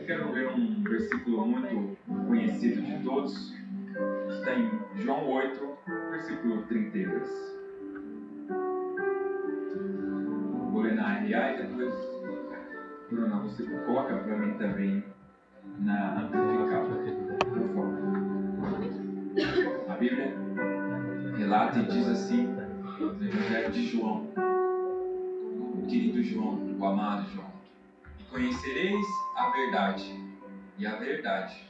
quero ler um versículo muito conhecido de todos. Está em João 8, versículo 32. Vou ler na RA e depois, Bruna, você coloca para mim também na amplificada, por favor. A Bíblia relata e diz assim, no Evangelho de João, o querido João, o amado João: e conhecereis a verdade, e a verdade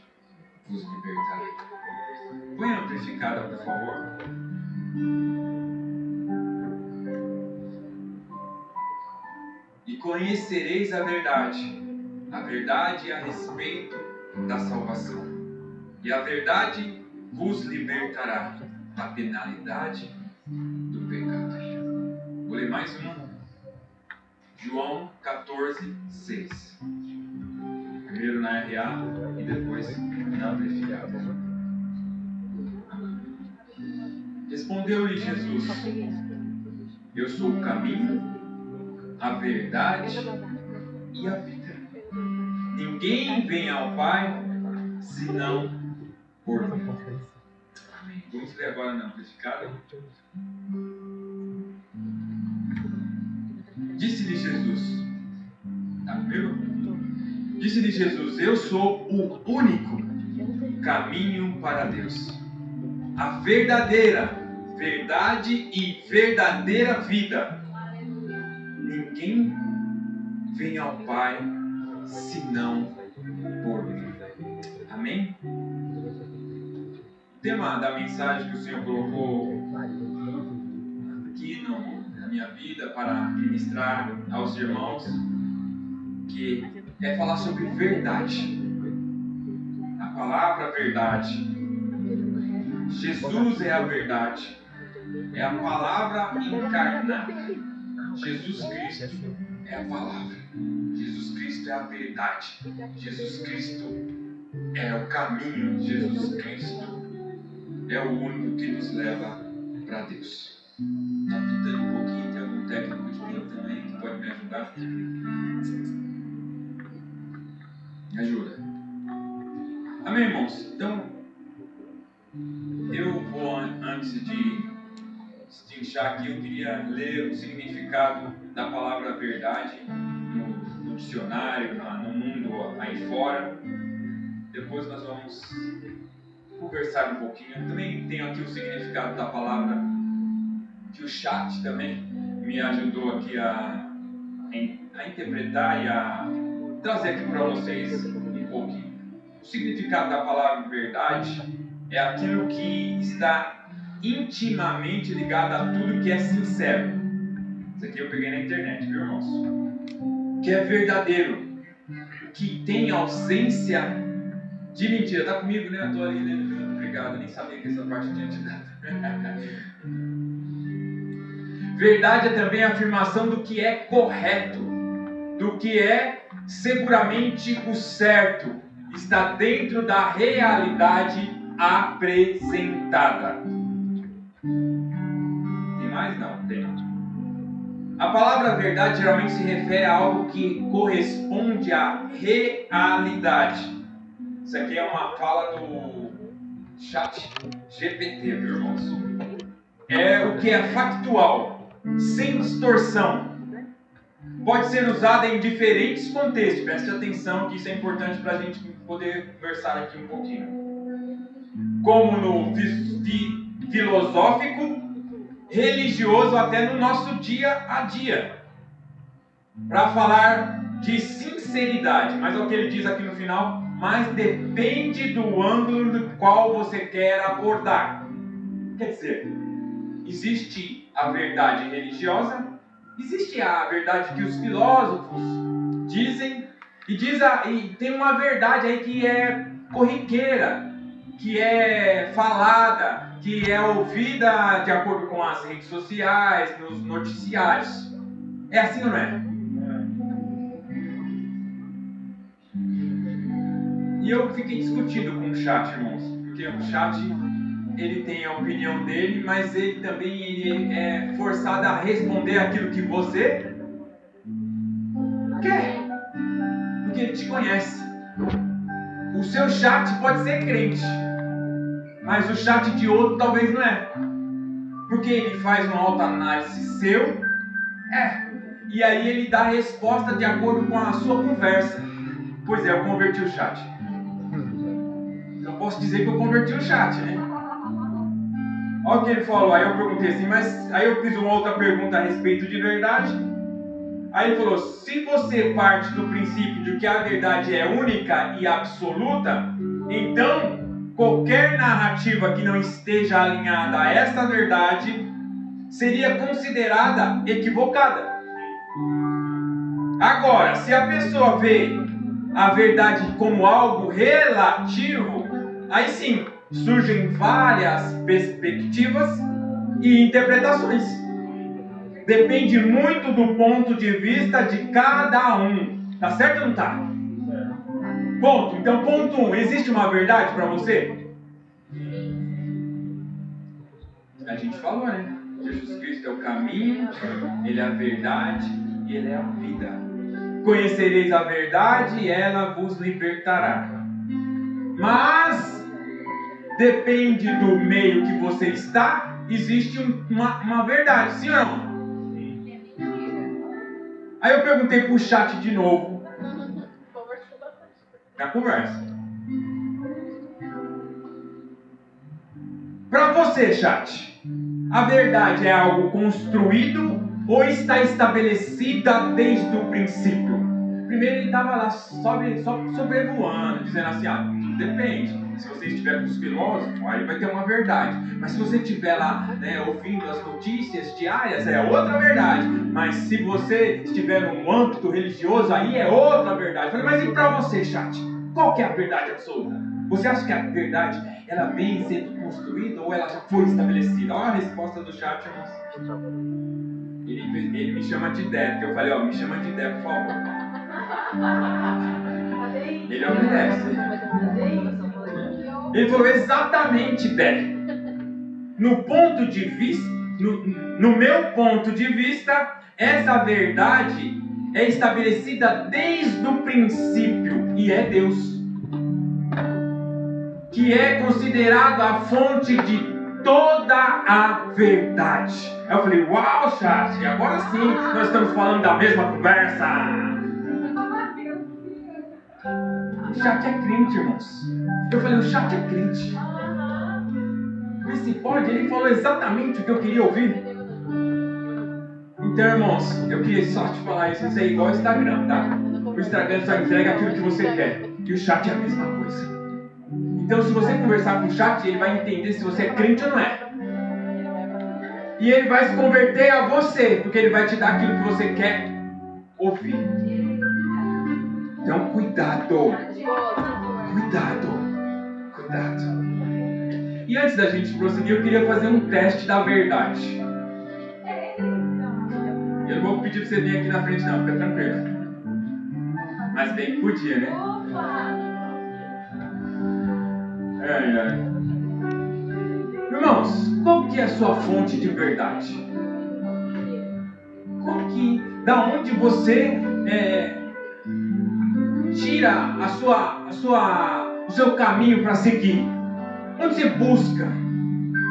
vos libertará. Põe a amplificada, por favor. E conhecereis a verdade a respeito da salvação, e a verdade vos libertará da penalidade do pecado. Vou ler mais um. João 14, 6. Primeiro na RA e depois na amplificada. Respondeu-lhe Jesus: eu sou o caminho, a verdade e a vida. Ninguém vem ao Pai senão por mim. Amém. Vamos ler agora na amplificada. Disse-lhe Jesus, tá comigo? Disse-lhe Jesus: eu sou o único caminho para Deus, a verdadeira verdade e verdadeira vida. Ninguém vem ao Pai senão por mim. Amém? O tema da mensagem que o Senhor colocou aqui na minha vida para ministrar aos irmãos, que é falar sobre verdade. A palavra verdade. Jesus é a verdade. É a palavra encarnada. Jesus Cristo é a palavra. Jesus Cristo é a verdade. Jesus Cristo é o caminho. Jesus Cristo é o único que nos leva para Deus. Está pintando um pouquinho, tem algum técnico de pinto também que pode me ajudar? Me ajuda. Amém, irmãos? Então, eu vou, antes de inchar aqui, eu queria ler o significado da palavra verdade no dicionário, no mundo aí fora. Depois nós vamos conversar um pouquinho. Eu também tenho aqui o significado da palavra, que o chat também me ajudou aqui a interpretar e a trazer aqui para vocês um pouquinho. O significado da palavra verdade é aquilo que está intimamente ligado a tudo que é sincero. Isso aqui eu peguei na internet, viu, irmãos? Que é verdadeiro, que tem ausência de mentira. Tá comigo, né? Eu tô ali lendo. Obrigado, nem sabia que essa parte tinha te dado. Verdade é também a afirmação do que é correto, do que é seguramente o certo, está dentro da realidade apresentada. Tem mais? Não, tem. A palavra verdade geralmente se refere a algo que corresponde à realidade. Isso aqui é uma fala do chat GPT, viu, irmãos? É o que é factual, sem distorção. Pode ser usada em diferentes contextos. Preste atenção que isso é importante para a gente poder conversar aqui um pouquinho. Como no filosófico, religioso, até no nosso dia a dia. Para falar de sinceridade. Mas é o que ele diz aqui no final. Mas depende do ângulo do qual você quer abordar. Quer dizer, existe a verdade religiosa, existe a verdade que os filósofos dizem, e tem uma verdade aí que é corriqueira, que é falada, que é ouvida de acordo com as redes sociais, nos noticiários. É assim ou não é? E eu fiquei discutindo com o chat, irmãos, porque o chat, ele tem a opinião dele, mas ele também é forçado a responder aquilo que você quer, porque ele te conhece. O seu chat pode ser crente, mas o chat de outro talvez não é. Porque ele faz uma autoanálise seu, e aí ele dá a resposta de acordo com a sua conversa. Pois é, eu converti o chat. Eu posso dizer que eu converti o chat, né? Olha o que ele falou, aí eu perguntei assim, mas aí eu fiz uma outra pergunta a respeito de verdade. Aí ele falou, se você parte do princípio de que a verdade é única e absoluta, então qualquer narrativa que não esteja alinhada a essa verdade seria considerada equivocada. Agora, se a pessoa vê a verdade como algo relativo, aí sim, surgem várias perspectivas e interpretações. Depende muito do ponto de vista de cada um. Tá certo ou não tá? Ponto. Então, ponto 1. Existe uma verdade para você? A gente falou, né? Jesus Cristo é o caminho, Ele é a verdade e Ele é a vida. Conhecereis a verdade e ela vos libertará. Mas depende do meio que você está, existe uma verdade, sim ou não? Aí eu perguntei pro chat de novo. Na conversa. Para você, chat, a verdade é algo construído ou está estabelecida desde o princípio? Primeiro ele estava lá só sobrevoando, dizendo assim, depende. Se você estiver com os filósofos, aí vai ter uma verdade. Mas se você estiver lá, né, ouvindo as notícias diárias, é outra verdade. Mas se você estiver num âmbito religioso, aí é outra verdade. Eu falei, mas e para você, chat? Qual que é a verdade absoluta? Você acha que a verdade, ela vem sendo construída ou ela já foi estabelecida? Olha a resposta do chat, irmãos. Ele me chama de Dé, porque eu falei, me chama de Dé, por favor. Ele obedece. Ele falou exatamente, Dé. No ponto de vista, no meu ponto de vista, essa verdade é estabelecida desde o princípio e é Deus, que é considerado a fonte de toda a verdade. Aí eu falei, uau, chat, agora sim nós estamos falando da mesma conversa. O chat é crente, irmãos. Eu falei, o chat é crente. Mas se pode, ele falou exatamente o que eu queria ouvir. Então, irmãos, eu queria só te falar isso é igual ao Instagram, tá? O Instagram só entrega aquilo que você quer. E o chat é a mesma coisa. Então, se você conversar com o chat, ele vai entender se você é crente ou não é. E ele vai se converter a você, porque ele vai te dar aquilo que você quer ouvir. Então, cuidado. E antes da gente prosseguir, eu queria fazer um teste da verdade. Eu não vou pedir pra você vir aqui na frente não, fica tranquilo. Mas bem que podia, né? Irmãos, qual que é a sua fonte de verdade? Da onde você tira o seu caminho para seguir? Onde você busca?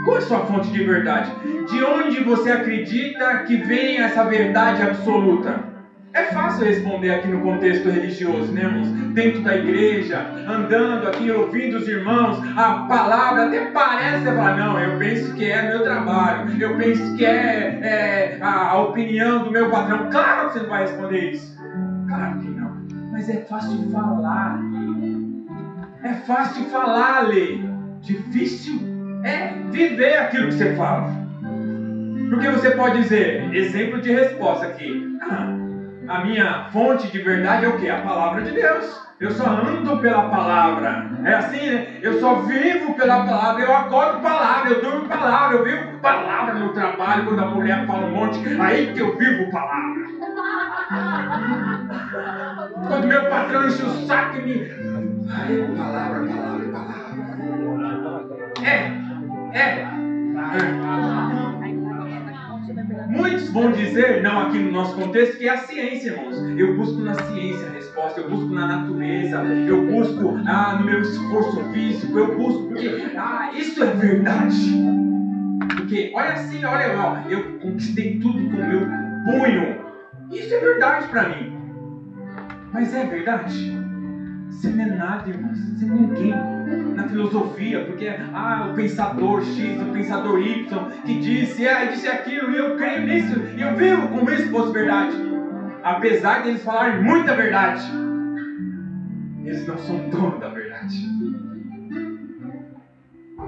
Qual é a sua fonte de verdade? De onde você acredita que vem essa verdade absoluta? É fácil responder aqui no contexto religioso, né, irmãos? Dentro da igreja, andando aqui, ouvindo os irmãos, a palavra até parece, você fala, não, eu penso que é meu trabalho, eu penso que é a opinião do meu patrão. Claro que você não vai responder isso. Claro que não. Mas é fácil falar. É fácil falar, Lê. Difícil é viver aquilo que você fala. Porque você pode dizer, exemplo de resposta aqui. A minha fonte de verdade é o quê? A palavra de Deus. Eu só ando pela palavra. É assim, né? Eu só vivo pela palavra. Eu acordo palavra, eu durmo palavra, eu vivo palavra no trabalho. Quando a mulher fala um monte, aí que eu vivo palavra. Quando meu patrão enche o saco e me... palavra. Muitos vão dizer, não aqui no nosso contexto, que é a ciência, irmãos. Eu busco na ciência a resposta, eu busco na natureza, beleza, eu busco no meu esforço físico, eu busco porque isso é verdade. Porque olha assim, olha, eu conquistei tudo com o meu punho. Isso é verdade para mim. Mas é verdade? Você não é nada, irmãos. Você não é ninguém na filosofia, porque o pensador X, o pensador Y, que disse aquilo, e eu creio nisso, e eu vivo como isso fosse verdade. Apesar de eles falarem muita verdade, eles não são donos da verdade.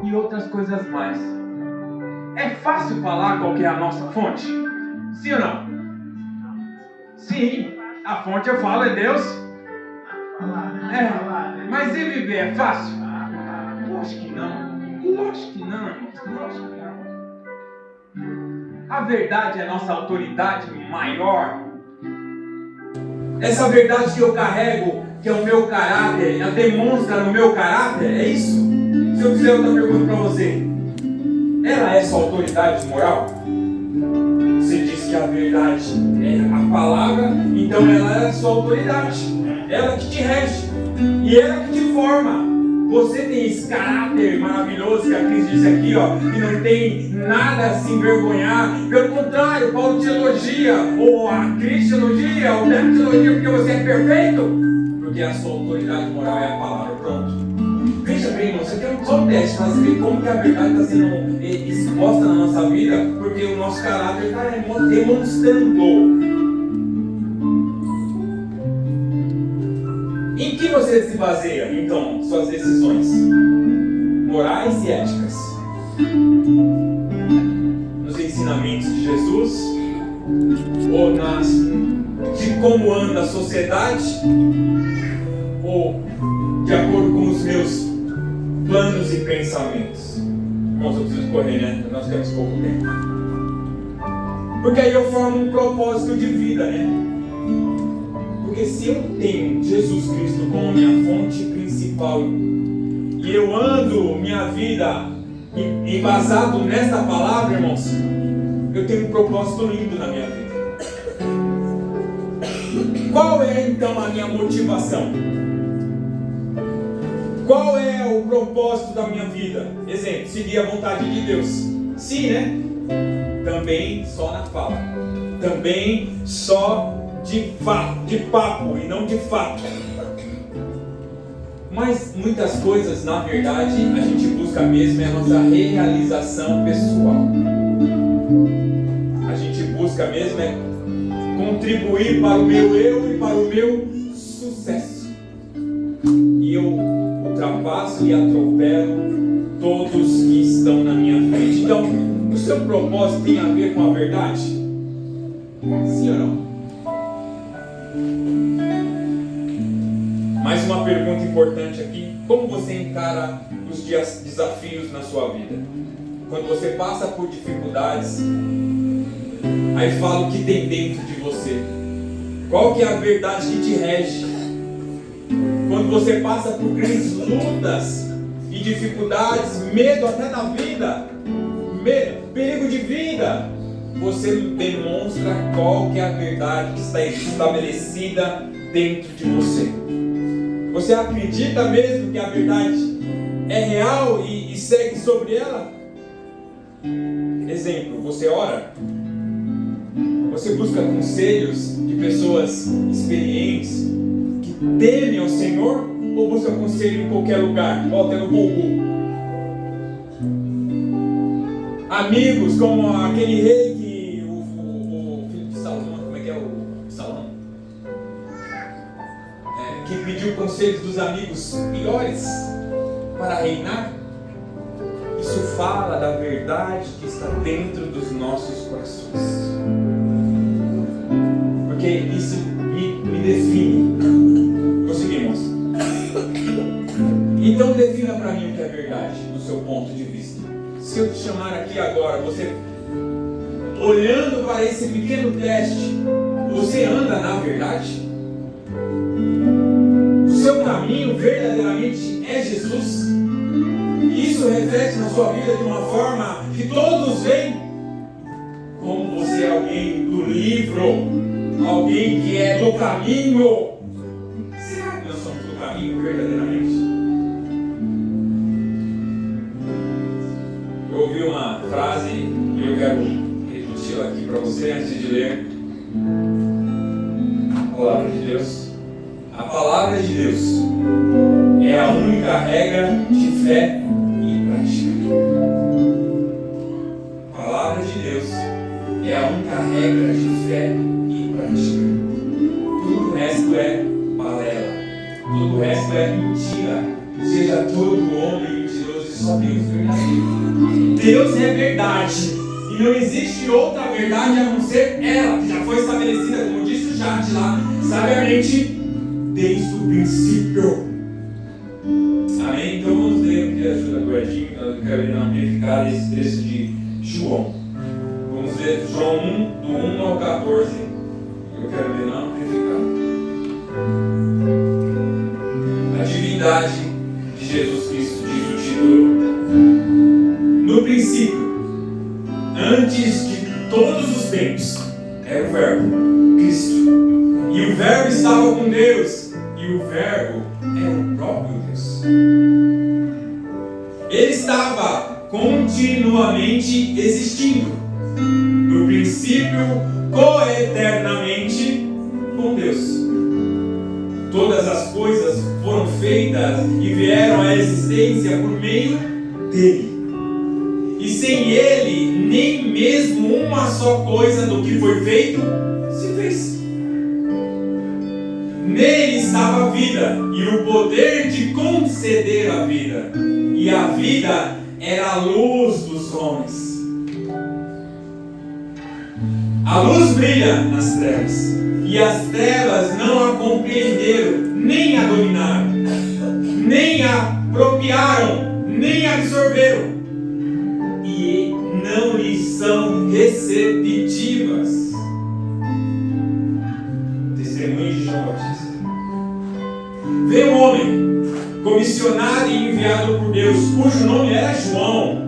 E outras coisas mais. É fácil falar qual que é a nossa fonte? Sim ou não? Sim, a fonte eu falo é Deus. Mas e viver é fácil? Lógico que não. Lógico que não. A verdade é a nossa autoridade maior. Essa verdade que eu carrego, que é o meu caráter, ela demonstra no meu caráter, é isso? Se eu fizer outra pergunta para você, ela é sua autoridade moral? Você diz que a verdade é a palavra, então ela é a sua autoridade. Ela que te rege e ela que te forma. Você tem esse caráter maravilhoso que a Cris disse aqui, que não tem nada a se envergonhar. Pelo contrário, Paulo te elogia, ou a Cris te elogia, ou o Beto te elogia porque você é perfeito. Porque a sua autoridade moral é a palavra. Pronto. Veja bem, irmão, isso aqui é só um teste para saber como que a verdade está sendo exposta na nossa vida, porque o nosso caráter está demonstrando. Em que você se baseia, então, suas decisões morais e éticas? Nos ensinamentos de Jesus? Ou de como anda a sociedade? Ou de acordo com os meus planos e pensamentos? Irmãos, eu preciso correr, né? Nós temos pouco tempo. Porque aí eu formo um propósito de vida, né? Porque se eu tenho Jesus Cristo como minha fonte principal e eu ando minha vida embasado nesta palavra, irmãos, eu tenho um propósito lindo na minha vida. Qual é então a minha motivação? Qual é o propósito da minha vida? Exemplo, seguir a vontade de Deus. Sim, né? Também só na fala. Também só de papo e não de fato. Mas muitas coisas, na verdade, a gente busca mesmo é a nossa realização pessoal. A gente busca mesmo é contribuir para o meu eu e para o meu sucesso. E eu ultrapasso e atropelo todos que estão na minha frente. Então, o seu propósito tem a ver com a verdade? Sim ou não? Mais uma pergunta importante aqui: como você encara os desafios na sua vida? Quando você passa por dificuldades, aí fala o que tem dentro de você. Qual que é a verdade que te rege? Quando você passa por grandes lutas e dificuldades, medo até da vida, perigo de vida, você demonstra qual que é a verdade que está estabelecida dentro de você. Você acredita mesmo que a verdade é real e segue sobre ela? Exemplo, você ora? Você busca conselhos de pessoas experientes que temem ao Senhor? Ou busca conselho em qualquer lugar? Até no Google. Amigos como aquele rei que o filho de Salomão, como é que é o Salomão? Que pediu conselhos dos amigos piores para reinar. Isso fala da verdade que está dentro dos nossos corações. Porque isso me define. Conseguimos? Então defina para mim o que é verdade, do seu ponto de vista. Se eu te chamar aqui agora, você olhando para esse pequeno teste, você anda na verdade? O seu caminho verdadeiramente é Jesus? E isso reflete na sua vida de uma forma que todos veem como você é alguém do livro, alguém que é do caminho. Será que nós somos do caminho? caminho verdadeiramente? Eu ouvi uma frase e eu quero repeti-la aqui para você antes de ler a palavra de Deus. A palavra de Deus é a única regra de fé e prática. A palavra de Deus é a única regra de fé e prática. Tudo o resto é balela. Tudo o resto é mentira. Seja todo homem mentiroso e só Deus verdadeiro. Deus é verdade. E não existe outra verdade a não ser ela, que já foi estabelecida, como disse o Jade lá, sabiamente, desde o princípio. Amém? Então vamos ler o que ajuda o Edinho. Eu quero amplificar esse texto de João. Vamos ler João 1, do 1 ao 14. Eu quero ler na amplificada. A divindade de Jesus Cristo, diz o título. No princípio, antes de todos os tempos, era o Verbo, Cristo. E o Verbo estava com Deus. E o Verbo é o próprio Deus. Ele estava continuamente existindo. No princípio, coeternamente com Deus. Todas as coisas foram feitas e vieram à existência por meio dele. E sem ele, nem mesmo uma só coisa do que foi feito se fez. Nele estava a vida e o poder de conceder a vida. E a vida era a luz dos homens. A luz brilha nas trevas, e as trevas não a compreenderam, nem a dominaram, nem a apropriaram, nem a absorveram, e não lhes são receptivas. Testemunho de João Batista. Veio um homem, comissionado e enviado por Deus, cujo nome era João.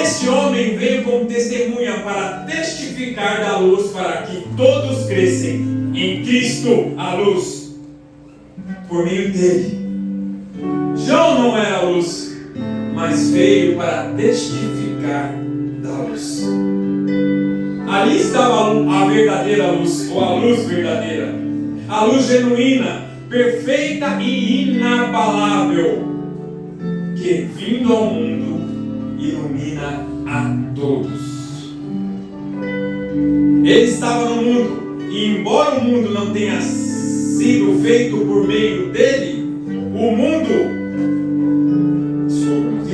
Este homem veio como testemunha para testificar da luz, para que todos crescem em Cristo a luz, por meio dele. João não era a luz, mas veio para testificar da luz. Ali estava a verdadeira luz, ou a luz verdadeira, a luz genuína, perfeita e inabalável, que vindo ao mundo ilumina a todos. Ele estava no mundo, e embora o mundo não tenha sido feito por meio dele,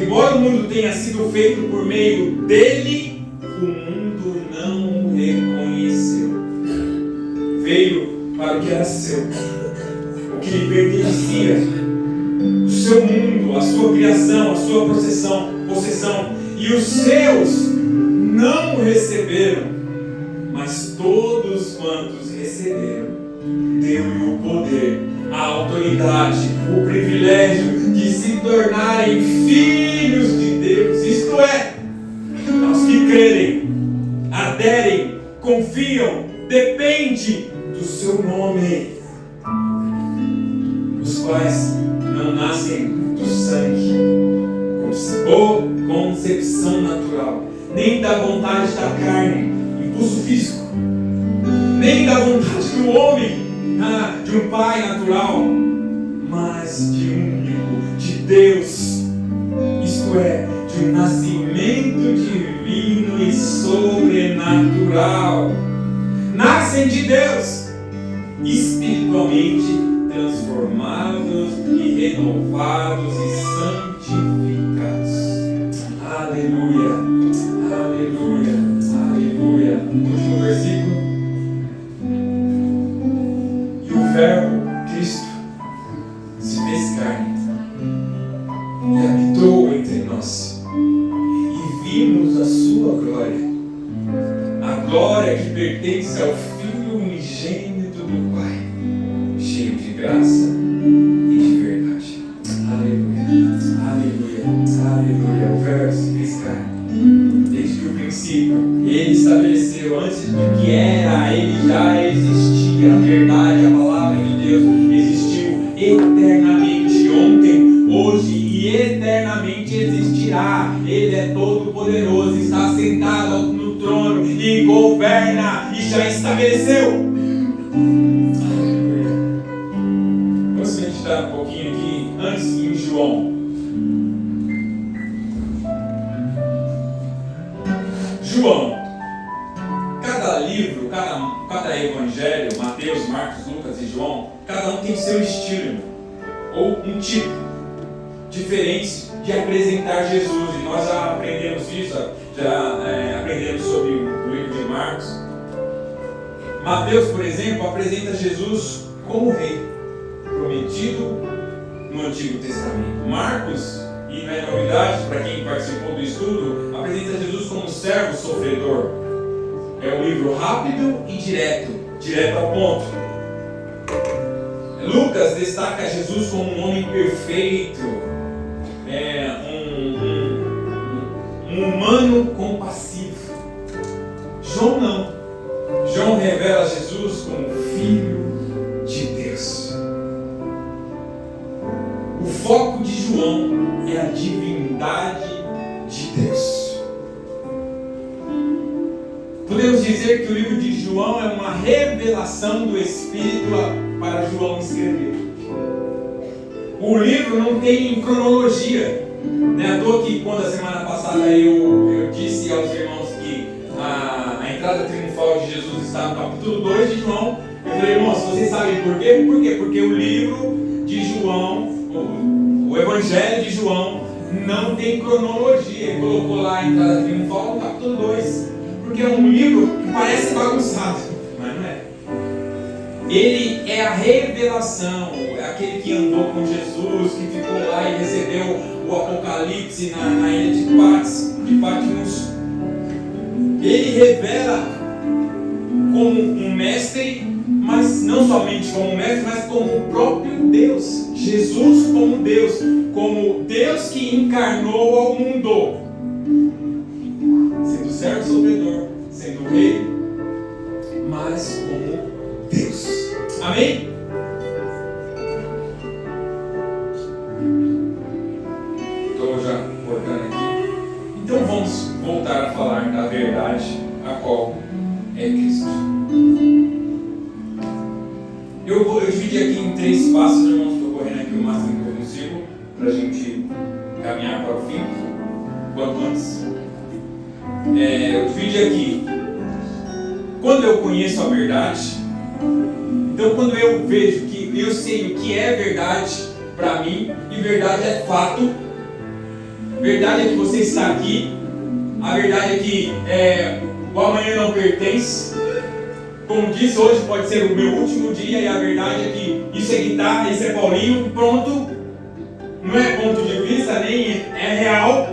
embora o mundo tenha sido feito por meio dele, o mundo não o reconheceu. Veio para o que era seu, o que lhe pertencia, o seu mundo, a sua criação, a sua possessão, e os seus não o receberam, mas todos quantos receberam, deu-lhe o poder, a autoridade, o privilégio de se tornarem filhos de Deus, isto é, aos que crerem, aderem, confiam, dependem do seu nome, os quais não nascem do sangue, ou concepção natural, nem da vontade da carne, impulso físico, nem da vontade do homem, de um pai natural, mas de um único, de Deus, isto é, de um nascimento divino e sobrenatural. Nascem de Deus, espiritualmente transformados e renovados e santificados. Aleluia, aleluia, aleluia. Último versículo. E o Verbo, Cristo, se fez carne e habitou entre nós, e vimos a sua glória, a glória que pertence ao Filho unigênito do Pai, cheio de graça e de verdade. Aleluia, aleluia, aleluia. O Verbo se fez carne. Desde o princípio, ele estabeleceu, antes do que era, ele já existia. A verdade, a palavra de Deus existiu eternamente. seu estilo, ou um tipo diferente de apresentar Jesus. E nós já aprendemos isso, aprendemos sobre o livro de Marcos. Mateus, por exemplo, apresenta Jesus como rei, prometido no Antigo Testamento. Marcos, e não é novidade para quem participou do estudo, apresenta Jesus como servo sofredor. É um livro rápido e direto ao ponto. Lucas destaca Jesus como um homem perfeito, um humano compassivo. João não. João revela Jesus como Filho de Deus. O foco de João é a divindade de Deus. Podemos dizer que o livro de João é uma revelação do Espírito para João escrever. O livro não tem cronologia. Não é à toa que quando a semana passada eu disse aos irmãos que a entrada triunfal de Jesus está no capítulo 2 de João, eu falei, irmãos, vocês sabem por quê? Por quê? Porque o livro de João, o Evangelho de João, não tem cronologia. Ele colocou lá a entrada triunfal no capítulo 2, porque é um livro que parece bagunçado, mas não é. Ele é a revelação, é aquele que andou com Jesus, que ficou lá e recebeu o Apocalipse na ilha de Patmos. Ele revela como um mestre, mas não somente como um mestre, mas como o próprio Deus. Jesus como Deus que encarnou ao mundo, sendo servo sofredor, sendo rei, mas como Deus. Amém? Estou já cortando aqui. Então vamos voltar a falar da verdade, a qual é Cristo. Eu dividi aqui em 3 passos, irmãos. Estou correndo aqui o máximo que eu consigo para a gente caminhar para o fim, quanto antes. Eu dividi aqui. Quando eu conheço a verdade, então quando eu vejo que eu sei o que é verdade para mim, e verdade é fato, verdade é que você está aqui, a verdade é que o amanhã não pertence. Como disse, hoje pode ser o meu último dia, e a verdade é que isso é guitarra, isso é Paulinho, pronto. Não é ponto de vista, nem é real.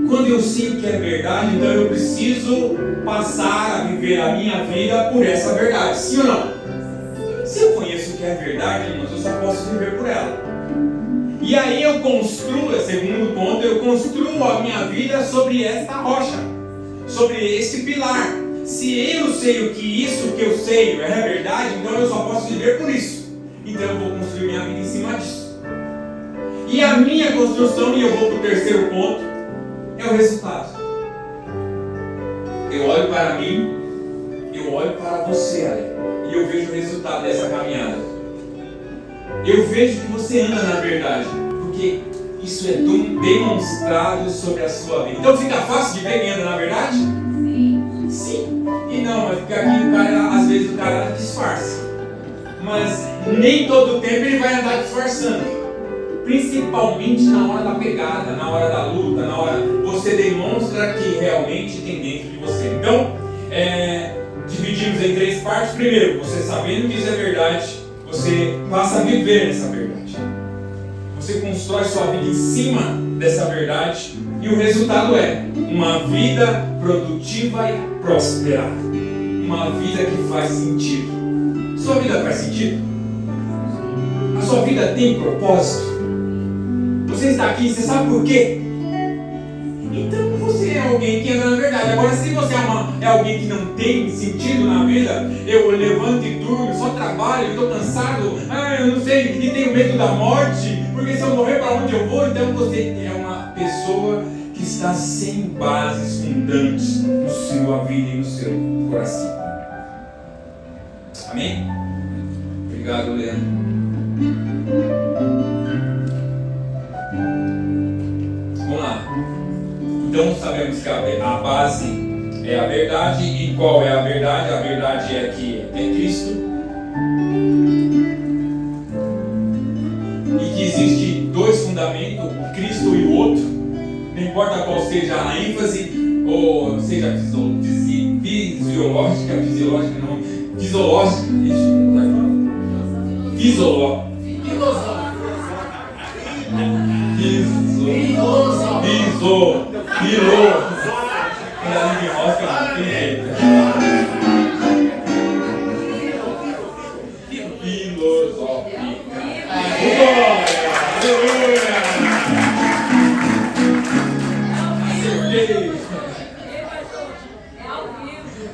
Quando eu sei o que é verdade, então eu preciso passar a viver a minha vida por essa verdade, sim ou não? Se eu conheço o que é verdade, irmãos, eu só posso viver por ela. E aí eu construo, segundo ponto, eu construo a minha vida sobre esta rocha, sobre esse pilar. Se eu sei o que isso que eu sei é verdade, então eu só posso viver por isso. Então eu vou construir minha vida em cima disso. E a minha construção, e eu vou para o terceiro ponto, é o resultado. Eu olho para mim, eu olho para você, Ale, e eu vejo o resultado dessa caminhada. Eu vejo que você anda na verdade, porque isso é demonstrado sobre a sua vida. Então fica fácil de ver quem anda na verdade? Sim. E não, mas porque aqui às vezes o cara disfarça. Mas nem todo tempo ele vai andar disfarçando. Principalmente na hora da pegada, na hora da luta, na hora você demonstra que realmente tem dentro de você. Então, dividimos em 3 partes. Primeiro, você sabendo que isso é verdade, você passa a viver essa verdade. Você constrói sua vida em cima dessa verdade, e o resultado é uma vida produtiva e próspera. Uma vida que faz sentido. Sua vida faz sentido? A sua vida tem propósito? Você está aqui, você sabe por quê? Então você é alguém que anda na verdade. Agora, se você é alguém que não tem sentido na vida, eu levanto e durmo, só trabalho, estou cansado, eu não sei, e tenho medo da morte, porque se eu morrer, para onde eu vou? Então você é uma pessoa que está sem bases fundantes na sua vida e no seu coração. Amém? Obrigado, Leandro. Vamos lá. Então sabemos que a base é a verdade. E qual é a verdade? A verdade é que é Cristo. E que existe dois fundamentos, o Cristo e o outro, não importa qual seja a ênfase, ou seja fisiológica, não, fisiológica,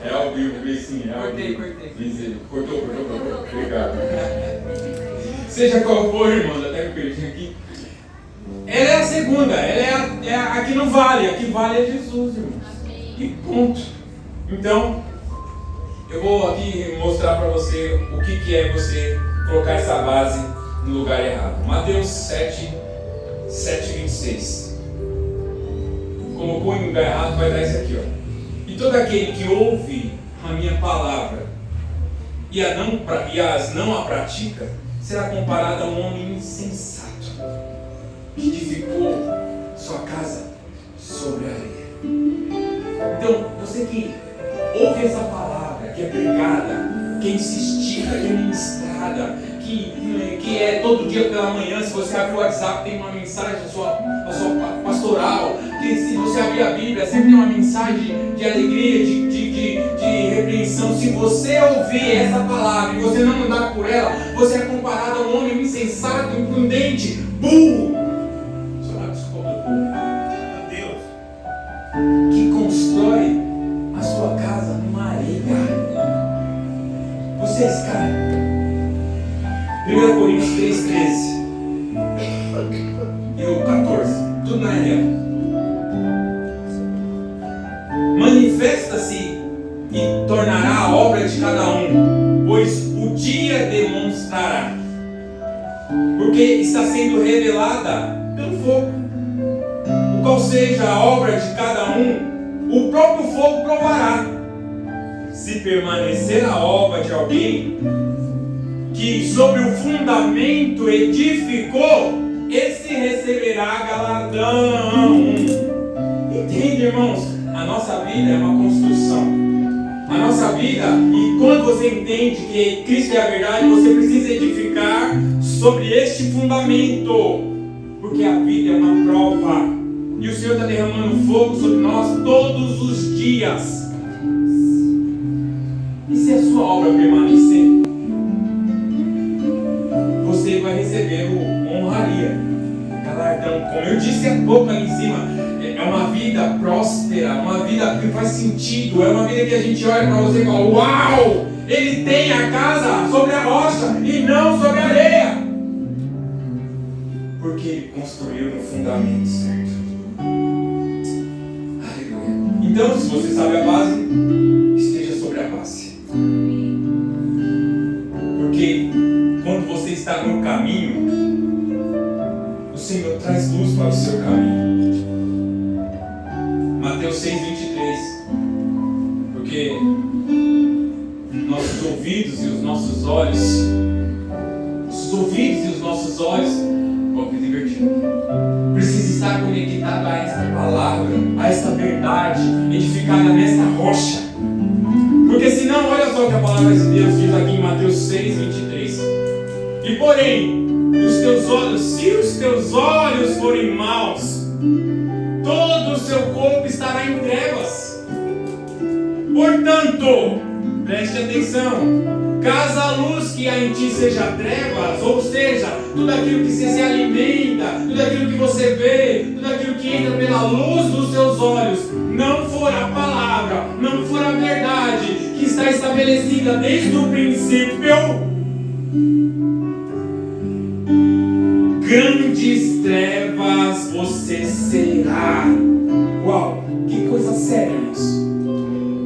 É ao vivo, sim, é ao vivo. Cortou. Obrigado. Seja qual for, irmãos, até que perdi aqui. Ela é a segunda, ela é a que não vale, a que vale é Jesus, irmãos. E ponto. Então, eu vou aqui mostrar para você o que é você colocar essa base no lugar errado. Mateus 7:26. Colocou em lugar errado, vai dar isso aqui, ó. E todo aquele que ouve a minha palavra e as não a pratica, será comparado a um homem insensato que edificou sua casa sobre a areia. Então, você que ouve essa palavra, que é pregada, que é insistida, que é ministrada, que é todo dia pela manhã, se você abrir o WhatsApp, tem uma mensagem da sua pastoral, que se você abrir a Bíblia, sempre tem uma mensagem de alegria, de repreensão. Se você ouvir essa palavra e você não andar por ela, você é comparado a um homem insensato, imprudente, burro. Que constrói a sua casa numa areia. Você é esse cara. 1 Coríntios 3:13 e o 14, tudo na areia. Manifesta-se e tornará a obra de cada um, pois o dia demonstrará, porque está sendo revelada pelo fogo, o qual seja a obra de cada um, o próprio fogo provará. Se permanecer a obra de alguém que sobre o fundamento edificou, esse receberá galardão. Entende, irmãos? A nossa vida é uma construção. A nossa vida, e quando você entende que Cristo é a verdade, você precisa edificar sobre este fundamento, porque a vida é uma prova, e o Senhor está derramando fogo sobre nós todos os dias. E se a sua obra permanecer, você vai receber o honraria, galardão. Como eu disse há pouco ali em cima, é uma vida próspera, uma vida que faz sentido, é uma vida que a gente olha para você e fala: uau, ele tem a casa sobre a rocha e não sobre a areia, porque ele construiu no fundamento certo. Aleluia. Então, se você sabe a base, esteja sobre a base, porque quando você está no caminho, o Senhor traz luz para o seu caminho. Mateus 6:23. Porque nossos ouvidos e os nossos olhos, precisa estar conectado a esta palavra, a esta verdade, edificada nesta rocha. Porque senão, olha só o que a palavra de Deus diz aqui em Mateus 6:23. E porém, se os teus olhos forem maus, todo o seu corpo estará em trevas. Portanto, preste atenção, caso a luz que há em ti seja trevas, ou seja, tudo aquilo que você se alimenta, tudo aquilo que você vê, tudo aquilo que entra pela luz dos seus olhos, não for a palavra, não for a verdade que está estabelecida desde o princípio, grandes trevas você será. Uau, que coisa séria, irmãos.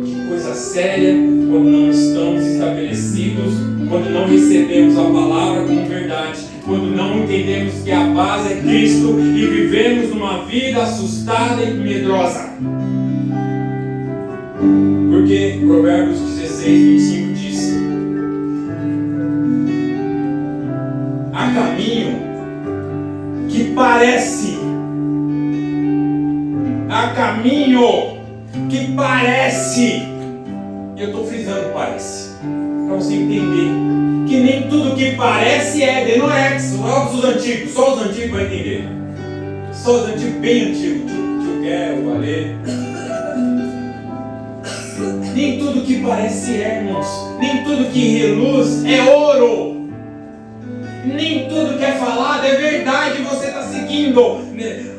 Que coisa séria quando não estamos estabelecidos, quando não recebemos a palavra como verdade, quando não entendemos que a base é Cristo e vivemos uma vida assustada e medrosa. Porque Provérbios 16:25 diz: há caminho que parece. Há caminho que parece. Eu estou frisando parece, para você entender que nem tudo que parece é Éden, não é os antigos, só os antigos vão entender. Só os antigos, bem antigos, tio Gué, o Alê. Nem tudo que parece é, irmãos. Nem tudo que reluz é ouro. Nem tudo que é falado é verdade, você está seguindo.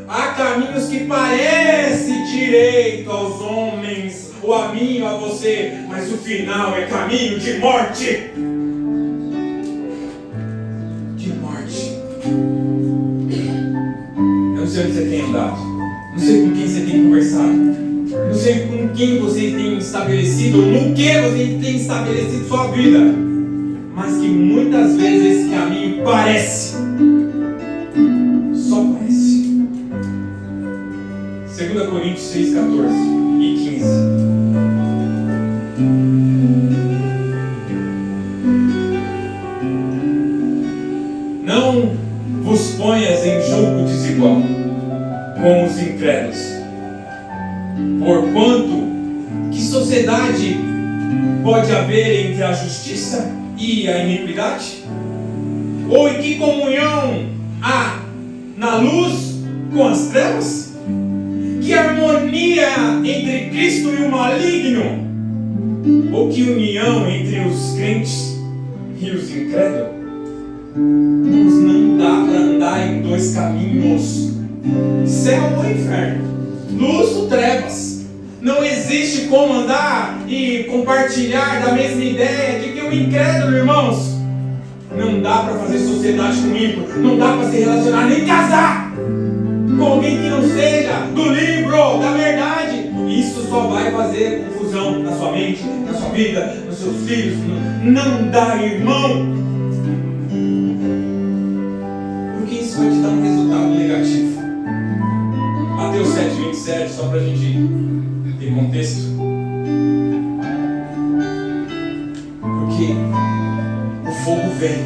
Há caminhos que parecem direito aos homens, ou a mim ou a você, mas o final é caminho de morte. De morte. Eu não sei onde você tem andado, não sei com quem você tem conversado, não sei com quem você tem estabelecido, no que você tem estabelecido sua vida, mas que muitas vezes esse caminho parece, só parece. 2 Coríntios 6, 14 e 15. Não vos ponhas em julgo desigual com os incrédulos, porquanto que sociedade pode haver entre a justiça e a iniquidade? Ou em que comunhão há na luz com as trevas? Que harmonia entre Cristo e o maligno? Ou que união entre os crentes e os incrédulos? Não dá para andar em dois caminhos, céu ou inferno, luz ou trevas. Não existe como andar e compartilhar da mesma ideia de que o incrédulo, irmãos, não dá para fazer sociedade com o ímpio, não dá para se relacionar nem casar com alguém que não seja do livro, da verdade. Isso só vai fazer confusão na sua mente, na sua vida, nos seus filhos. Não dá, irmão, porque isso vai te dar um resultado negativo. Mateus 7:27, só para a gente ter contexto. Porque o fogo vem,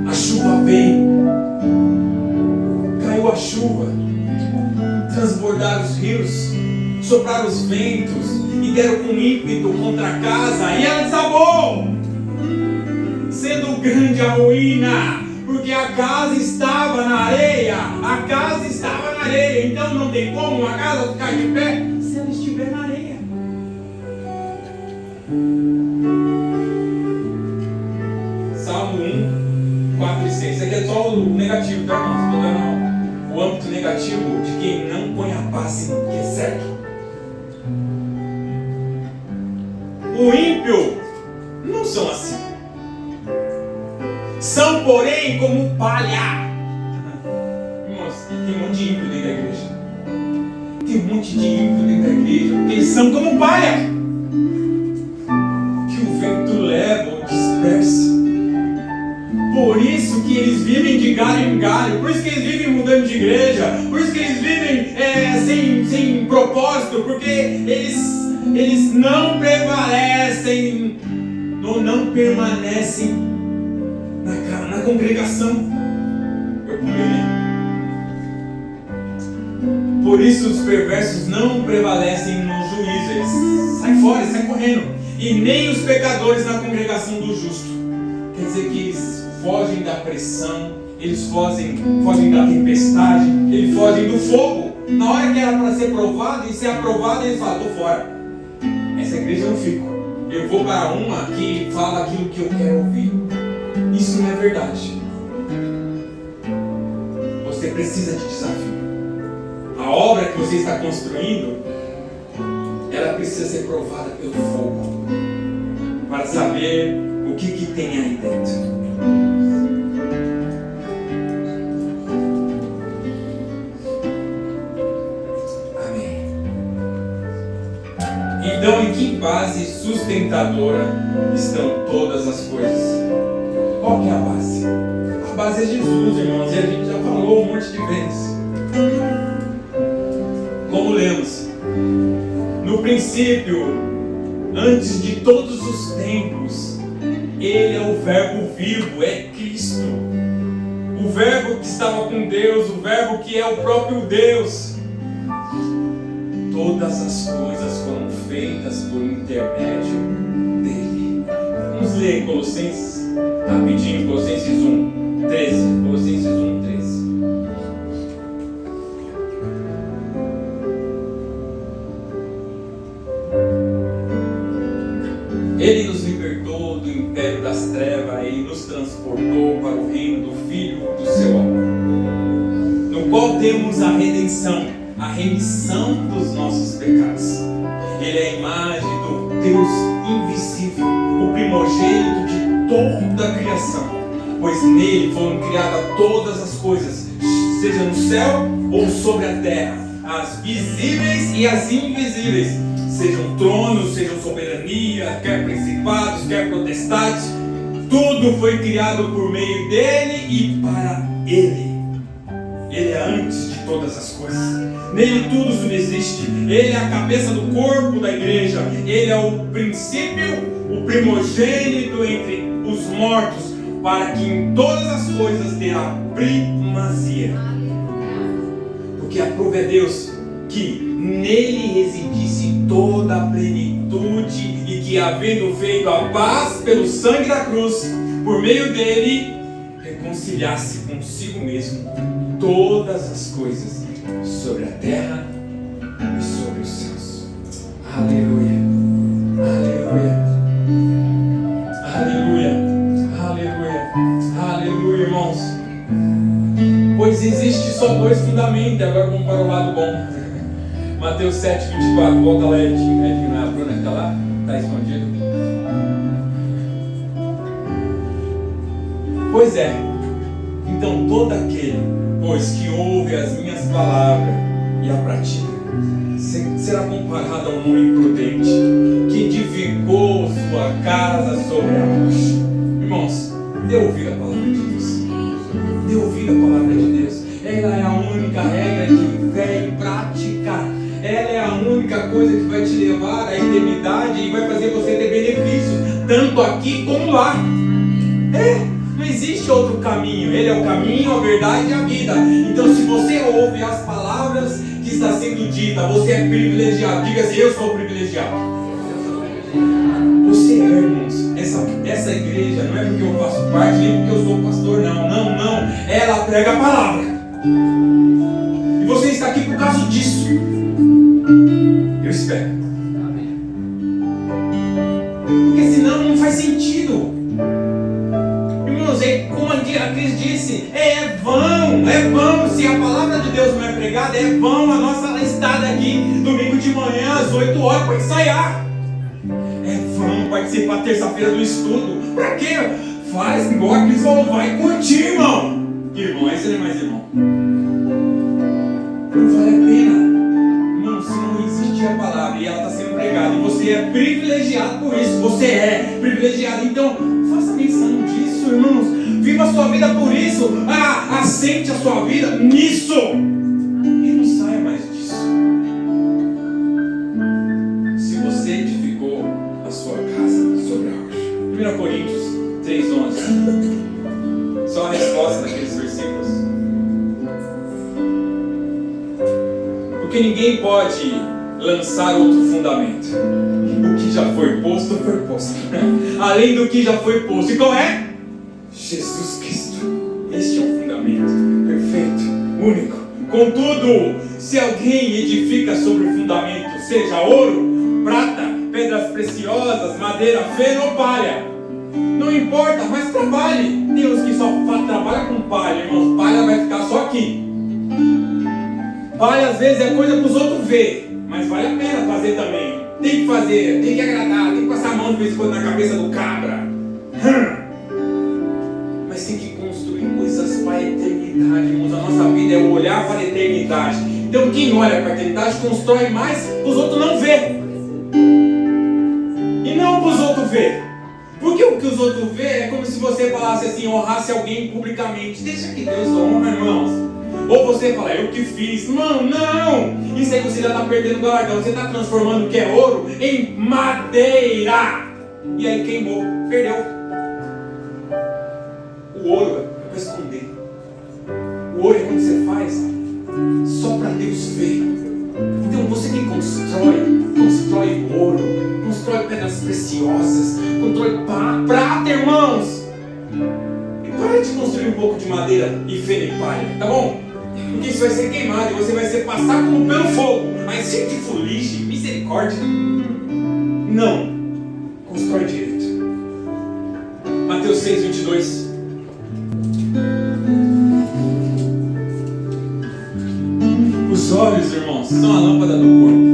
a chuva vem, caiu a chuva, transbordaram os rios, sopraram os ventos e deram com ímpeto contra a casa, e ela desabou, sendo grande a ruína, porque a casa estava na areia. A casa estava na areia, então não tem como a casa ficar de pé se ela estiver na areia. Salmo 1, 4 e 6. Isso aqui é só o negativo, tá, irmãos? Estou dando o âmbito negativo de quem não põe a base no que é certo. O ímpio não são assim. São, porém, como palha. Irmãos, tem um monte de ímpio dentro da igreja. Tem um monte de ímpio dentro da igreja, porque eles são como palha, que o vento leva ou dispersa. Por isso que eles vivem de galho em galho, por isso que eles vivem mudando de igreja, por isso que eles vivem sem propósito, porque eles não prevalecem ou não permanecem na congregação. Eu pulei. Por isso os perversos não prevalecem no juízo. Eles saem fora, eles saem correndo. E nem os pecadores na congregação do justo. Quer dizer que eles fogem da pressão, eles fogem da tempestade, eles fogem do fogo. Na hora que era para ser provado e ser aprovado, eles falam: estou fora. Essa igreja eu não fico. Eu vou para uma que fala aquilo que eu quero ouvir. Isso não é verdade. Você precisa de desafio. A obra que você está construindo, ela precisa ser provada pelo fogo, para saber o que tem aí dentro. Amém. Então, em que base sustentadora estão todas as coisas? Qual que é a base? A base é Jesus, irmãos, e a gente já falou um monte de vezes. Como lemos, no princípio, antes de todos os tempos, Ele é o verbo vivo, é Cristo. O verbo que estava com Deus, o verbo que é o próprio Deus. Todas as coisas foram feitas por intermédio dele. Vamos ler Colossenses rapidinho, Colossenses 1:13. Colossenses 1:13. Ele nos libertou do império das trevas e nos transportou para o reino do Filho do seu amor, no qual temos a redenção, a remissão dos nossos pecados. Ele é a imagem do Deus invisível, o primogênito de toda a criação, pois nele foram criadas todas as coisas, seja no céu ou sobre a terra, as visíveis e as invisíveis, sejam tronos, sejam soberania, quer principados, quer potestades. Tudo foi criado por meio dele e para ele. Ele é antes de todas as coisas. Nele tudo subsiste. Ele é a cabeça do corpo da igreja. Ele é o princípio, o primogênito entre os mortos, para que em todas as coisas tenha primazia. Porque aprove a Deus que nele residisse toda a plenitude e que, havendo feito a paz pelo sangue da cruz, por meio dele, reconciliasse consigo mesmo todas as coisas sobre a terra e sobre os céus. Aleluia, aleluia, aleluia, aleluia, aleluia, irmãos. Pois existe só dois fundamentos. Agora vamos para o lado bom. Mateus 7:24, volta lá, Edinho, a Bruna que está lá, está escondido. Pois é, então todo aquele, pois que ouve as minhas palavras e a pratica, será comparado a um homem prudente, que edificou sua casa sobre a rocha. Irmãos, dê ouvido a palavra de Deus. Dê ouvido a palavra de Deus. Ela é a única regra de fé e prática. Ela é a única coisa que vai te levar à eternidade e vai fazer você ter benefício, tanto aqui como lá. Não existe outro caminho. Ele é o caminho, a verdade e a vida. Então, se você ouve as palavras que está sendo dita, você é privilegiado. Diga assim: eu sou privilegiado. Você é, irmãos. Essa igreja não é porque eu faço parte, nem porque eu sou pastor, não. Ela prega a palavra. E você está aqui por causa disso. Eu espero. Porque senão não faz sentido. Irmãos, como a Cris disse, é vão. Se a palavra de Deus não é pregada, é vão a nossa estada aqui domingo de manhã às 8 horas para ensaiar. É vão participar terça-feira do estudo. Para quê? Faz igual a Cris falou, vai curtir, irmão. Irmão, esse não é mais irmão. Não vale a pena. Se não existir a palavra e ela está sendo pregada e você é privilegiado por isso, você é privilegiado, então faça menção disso, irmãos. Viva a sua vida por isso. Assente a sua vida nisso e não saia mais disso. Se você edificou a sua casa sobre a rocha. 1 Coríntios 3:11. Só a resposta daqueles versículos. Porque ninguém pode lançar outro fundamento. O que já foi posto, foi posto. Além do que já foi posto. E qual é? Jesus Cristo. Este é um fundamento perfeito, único. Contudo, se alguém edifica sobre o fundamento, seja ouro, prata, pedras preciosas, madeira, feno ou palha, não importa, mas trabalhe. Deus que só trabalha com palha, irmãos. Palha vai ficar só aqui. Palha às vezes é coisa para os outros ver, mas vale a pena fazer também. Tem que fazer, tem que agradar, tem que passar a mão de vez em quando na cabeça do cabra. Mas tem que construir coisas para a eternidade, irmãos. A nossa vida é olhar para a eternidade. Então quem olha para a eternidade constrói mais para os outros não ver. E não para os outros ver. Porque o que os outros vê é como se você falasse assim, honrasse alguém publicamente. Deixa que Deus honra, irmãos. Ou você fala, eu que fiz. Não. Isso aí você já está perdendo o galardão. Você está transformando o que é ouro em madeira. E aí queimou, perdeu. preciosas, controle prata, irmãos. E para de construir um pouco de madeira e feno e palha, tá bom? Porque isso vai ser queimado e você vai ser passar como pelo fogo. Mas se de fuligem, misericórdia, não. Constrói direito. Mateus 6, 22. Os olhos, irmãos, são a lâmpada do corpo.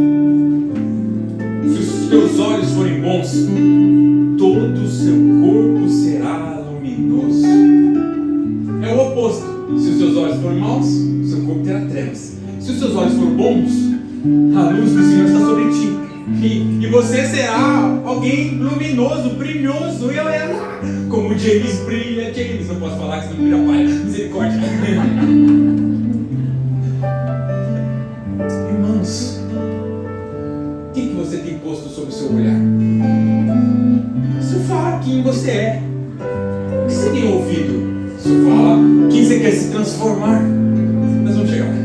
Se os teus olhos forem bons, todo o seu corpo será luminoso. É o oposto. Se os seus olhos forem maus, o seu corpo terá trevas. Se os seus olhos forem bons, a luz do Senhor está sobre ti. E você será alguém luminoso, brilhoso. E ela, como o James brilha, James, não posso falar que você não brilha, pai. Misericórdia. Irmãos, o que você tem posto sobre o seu olhar? Isso fala quem você é. O que você tem ouvido? Isso fala quem você quer se transformar. Nós vamos chegar lá.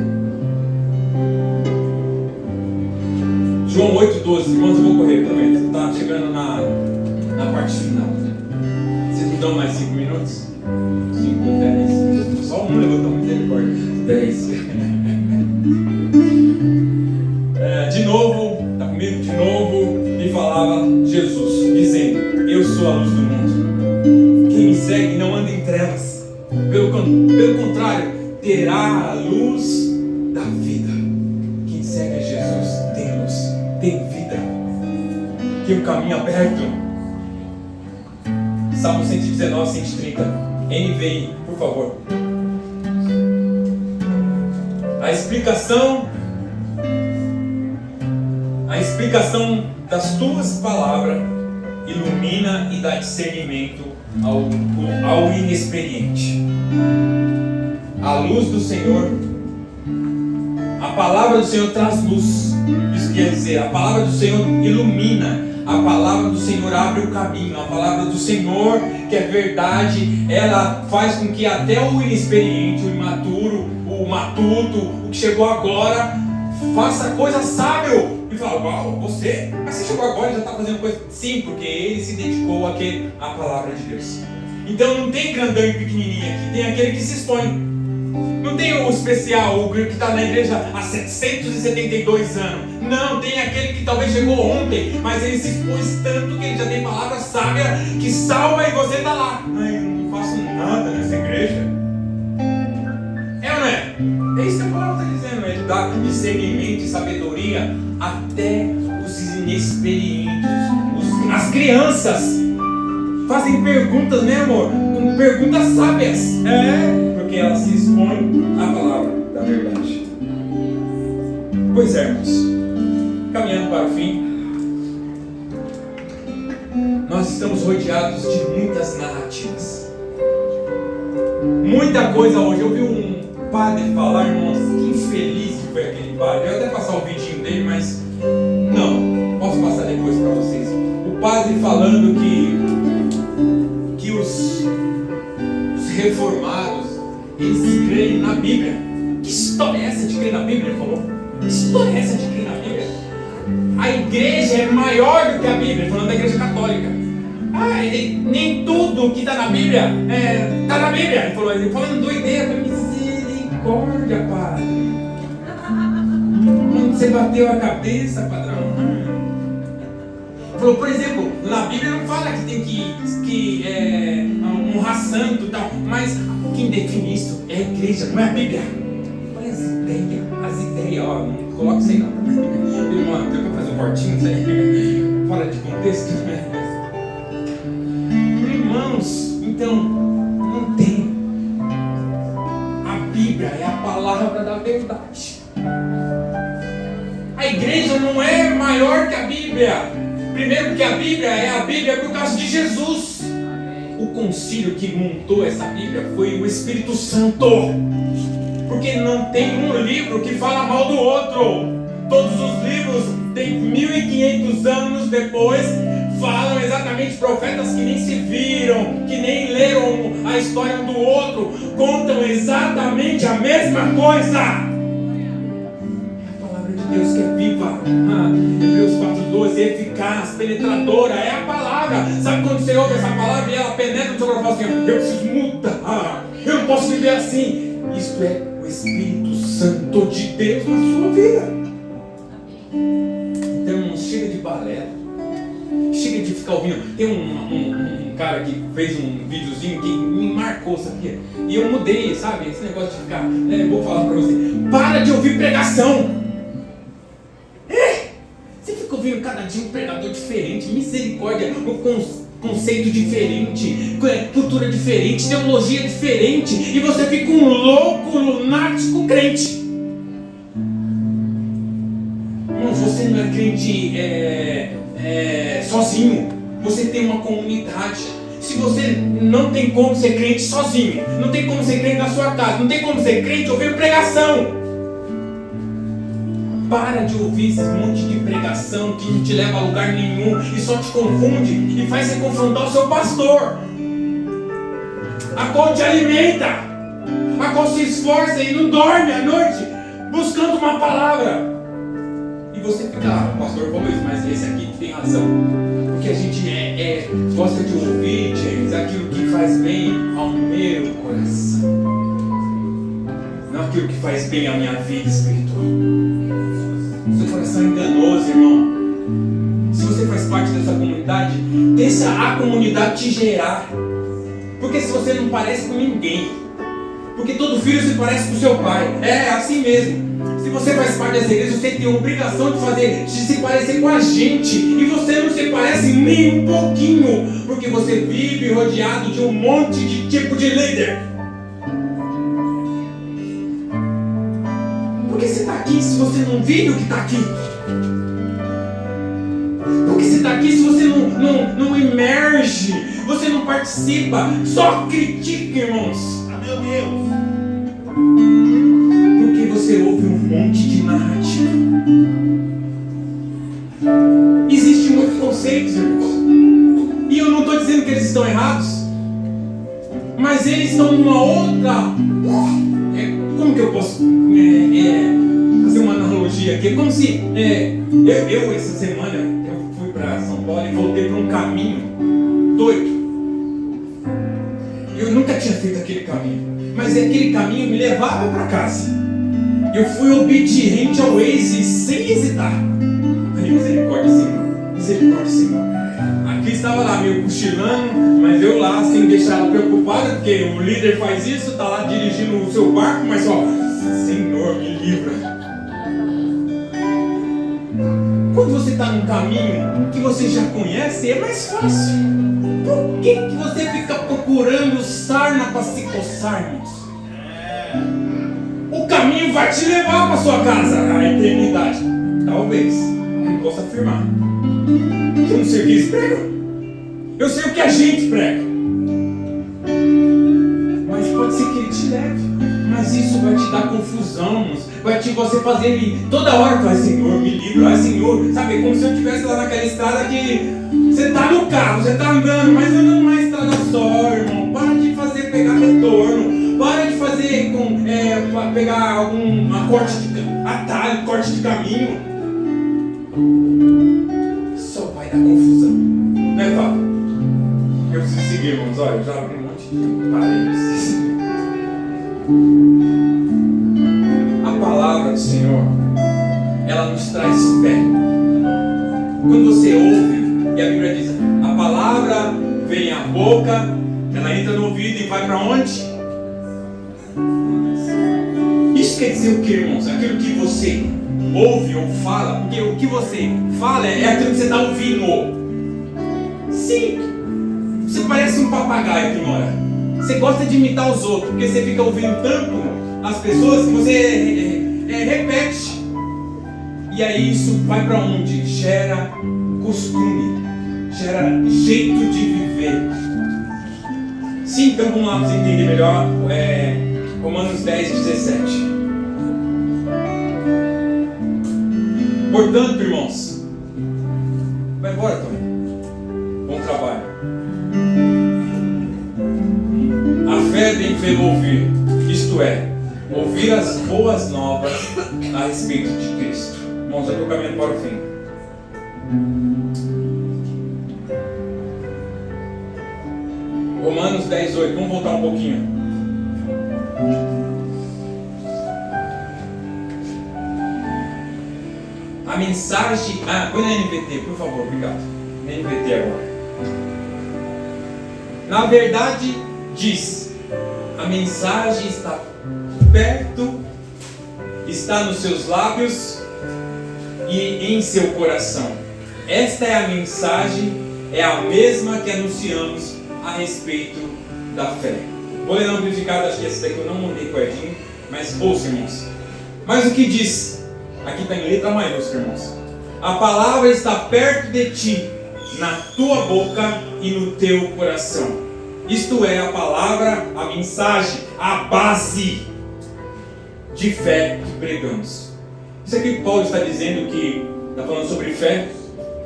João 8,12. Irmãos, eu vou correr também. Você está chegando na parte final. Vocês me dão mais 5 minutos? 5, 10. Só um levantou misericórdia. 10. De novo, está comigo? De novo, me falava Jesus, dizendo: eu sou a luz do mundo. Quem me segue não anda em trevas. Pelo contrário, terá a luz da vida. Quem segue a Jesus tem luz, tem vida, tem um caminho aberto. Salmo 119, 130. NVI, por favor. A explicação das tuas palavras ilumina e dá discernimento ao inexperiente. A luz do Senhor, a palavra do Senhor traz luz. Isso quer dizer, a palavra do Senhor ilumina, a palavra do Senhor abre o caminho, a palavra do Senhor, que é verdade, ela faz com que até o inexperiente, o imaturo, o matuto, o que chegou agora, faça coisa sábio. E fala: uau, mas você chegou agora e já está fazendo coisa. Sim, porque ele se dedicou à palavra de Deus. Então não tem grandão e pequenininho aqui, tem aquele que se expõe. Não tem o especial, o que está na igreja há 772 anos. Não, tem aquele que talvez chegou ontem, mas ele se expôs tanto que ele já tem palavra sábia que salva e você está lá. Ai, eu não faço nada nessa igreja. É ou não é? É isso que a palavra está dizendo. Ele dá discernimento e sabedoria até os inexperientes. As crianças fazem perguntas, né, amor? Perguntas sábias. Porque elas se expõem à palavra da verdade. Pois é, irmãos, caminhando para o fim, nós estamos rodeados de muitas narrativas. Muita coisa hoje. Eu vi um padre falar, irmãos, que infeliz que foi aquele padre. Eu ia até passar o vidinho dele, mas não, posso passar depois para vocês. O padre falando que os reformados, eles creem na Bíblia. Que história é essa de crer na Bíblia? Ele falou. Que história é essa de crer na Bíblia? A igreja é maior do que a Bíblia, falando da igreja católica. Nem tudo que está na Bíblia está na Bíblia. Ele falando doideira. Misericórdia, padre. Quando você bateu a cabeça, padrão. Falou, por exemplo, na Bíblia não fala que tem que honrar santo e tal, mas quem define isso é a igreja, não é a Bíblia. Olha as ideias, ó, não coloca isso aí não. Irmão, tem que fazer um cortinho, isso aí, fora de contexto. Irmãos, então, não tem. A Bíblia é a palavra da verdade. A igreja não é maior que a Bíblia. Primeiro que a Bíblia é a Bíblia por causa de Jesus. O concílio que montou essa Bíblia foi o Espírito Santo. Porque não tem um livro que fala mal do outro. Todos os livros, tem 1500 anos depois, falam exatamente profetas que nem se viram, que nem leram a história um do outro, contam exatamente a mesma coisa. É a palavra de Deus que é viva. Hebreus 4:12, eficaz, penetradora, é a palavra. Sabe quando você ouve essa palavra e ela penetra no seu coração assim, eu preciso mudar, eu não posso viver assim. Isto é o Espírito Santo de Deus na sua vida. Então não chega de balela. Chega de ficar ouvindo. Tem um cara que fez um videozinho que me marcou, sabia? E eu mudei, sabe? Esse negócio de ficar, vou falar pra você. Para de ouvir pregação. Você fica ouvindo cada dia um pregador diferente, misericórdia, conceito diferente, cultura diferente, teologia diferente, e você fica um louco, lunático crente. Irmãos, você não é crente sozinho, você tem uma comunidade. Se você não tem como ser crente sozinho, não tem como ser crente na sua casa, não tem como ser crente ouvindo pregação. Para de ouvir esse monte de pregação que não te leva a lugar nenhum e só te confunde e faz você confrontar o seu pastor, a qual te alimenta, a qual se esforça e não dorme à noite buscando uma palavra. E você fica, o pastor falou isso, mas esse aqui tem razão. Porque a gente gosta de ouvir, James, aquilo que faz bem ao meu coração, não aquilo que faz bem à minha vida espiritual. Seu coração é enganoso, irmão. Se você faz parte dessa comunidade, deixa a comunidade te gerar. Porque se você não parece com ninguém, porque todo filho se parece com seu pai, é assim mesmo. Se você faz parte dessa igreja, você tem a obrigação de se parecer com a gente. E você não se parece nem um pouquinho, porque você vive rodeado de um monte de tipo de líder. Por que você está aqui se você não vive o que está aqui? Por que você está aqui se você não emerge? Você não participa? Só critica, irmãos. Meu Deus. Porque você ouve um monte de narrativa. Existem muitos conceitos, irmãos. E eu não estou dizendo que eles estão errados, mas eles estão numa outra. Como que eu posso fazer uma analogia aqui? É como se eu essa semana eu fui para São Paulo e voltei para um caminho doido. Eu nunca tinha feito aquele caminho, mas aquele caminho me levava para casa. Eu fui obediente ao Waze sem hesitar. Misericórdia, Senhor. Misericórdia, Senhor. Aqui estava lá meio cochilando, mas eu lá sem deixar ela preocupada, porque o líder faz isso, está lá dirigindo o seu barco, mas só, Senhor, me livra. Quando você está num caminho que você já conhece, é mais fácil. Por que você fica procurando sarna para se coçar, irmãos? O caminho vai te levar para sua casa, a eternidade. Talvez, não posso afirmar. Eu não sei o que eles pregam. Eu sei o que a gente prega. Mas pode ser que ele te leve. Mas isso vai te dar confusão, vai te você fazer ele toda hora falar, Senhor, me livra, ai Senhor, sabe, como se eu estivesse lá naquela estrada que você está no carro, você está andando, mas andando numa estrada só, irmão. Para de fazer pegar retorno, para de fazer pegar algum corte de atalho, corte de caminho. Só vai dar confusão, né, Fábio? Eu preciso seguir, irmãos, olha, eu já abri um monte de parênteses. A palavra do Senhor, ela nos traz fé. Quando você ouve, e a Bíblia diz, a palavra vem à boca, ela entra no ouvido e vai para onde? Isso quer dizer o que, irmãos? Aquilo que você ouve ou fala, porque o que você fala é aquilo que você está ouvindo. Sim, você parece um papagaio que mora. Você gosta de imitar os outros, porque você fica ouvindo tanto as pessoas que você repete. E aí isso vai para onde? Gera costume, gera jeito de viver. Sim, então vamos lá para você entender melhor. Romanos 10:17. Portanto, irmãos, vai embora, Tony. Bom trabalho. A fé vem pelo ouvir, isto é, ouvir as boas novas a respeito de Cristo. Irmãos, eu estou caminhando para o fim. Romanos 10:8. Vamos voltar um pouquinho. A mensagem... põe na NVT, por favor, obrigado. Na NVT agora. Na verdade, diz: a mensagem está perto, está nos seus lábios e em seu coração. Esta é a mensagem, é a mesma que anunciamos a respeito da fé. Vou ler na amplificada, acho que essa daqui eu não mandei pertinho, mas ouça, irmãos. Mas o que diz? Aqui está em letra maiúscula, irmãos. A palavra está perto de ti, na tua boca e no teu coração. Isto é a palavra, a mensagem, a base de fé que pregamos. Isso aqui que Paulo está dizendo, que está falando sobre fé.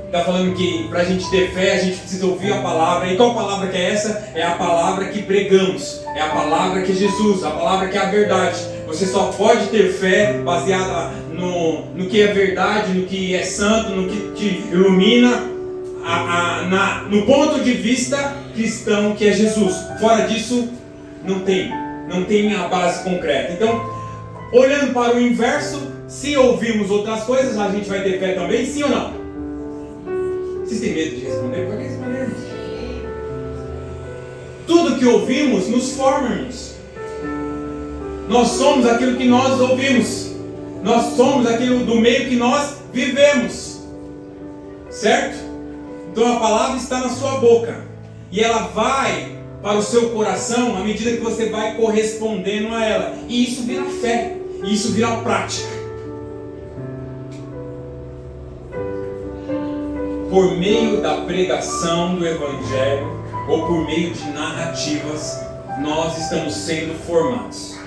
Está falando que para a gente ter fé, a gente precisa ouvir a palavra. E qual palavra que é essa? É a palavra que pregamos. É a palavra que é Jesus, a palavra que é a verdade. Você só pode ter fé baseada no que é verdade, no que é santo, no que te ilumina, no ponto de vista cristão que é Jesus. Fora disso, não tem a base concreta. Então, olhando para o inverso, se ouvirmos outras coisas, a gente vai ter fé também, sim ou não? Vocês têm medo de responder? Por que respondemos? Tudo que ouvimos nos forma, irmãos. Nós somos aquilo que nós ouvimos. Nós somos aquilo do meio que nós vivemos. Certo? Então a palavra está na sua boca. E ela vai para o seu coração à medida que você vai correspondendo a ela. E isso vira fé. E isso vira prática. Por meio da pregação do Evangelho, ou por meio de narrativas, nós estamos sendo formados.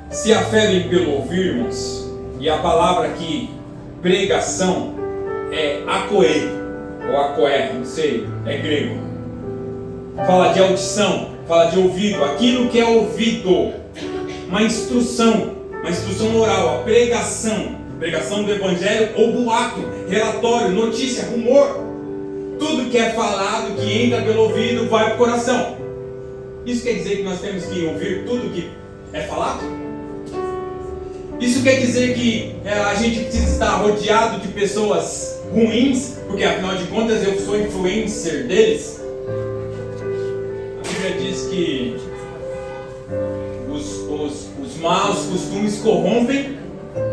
Se a fé vem pelo ouvir, irmãos, e a palavra aqui, pregação, é akoe, ou akoé, não sei, é grego. Fala de audição, fala de ouvido, aquilo que é ouvido. Uma instrução oral, a pregação do Evangelho ou boato, relatório, notícia, rumor. Tudo que é falado, que entra pelo ouvido, vai para o coração. Isso quer dizer que nós temos que ouvir tudo que é falado? Isso quer dizer que a gente precisa estar rodeado de pessoas ruins, porque afinal de contas eu sou influencer deles? A Bíblia diz que os maus costumes corrompem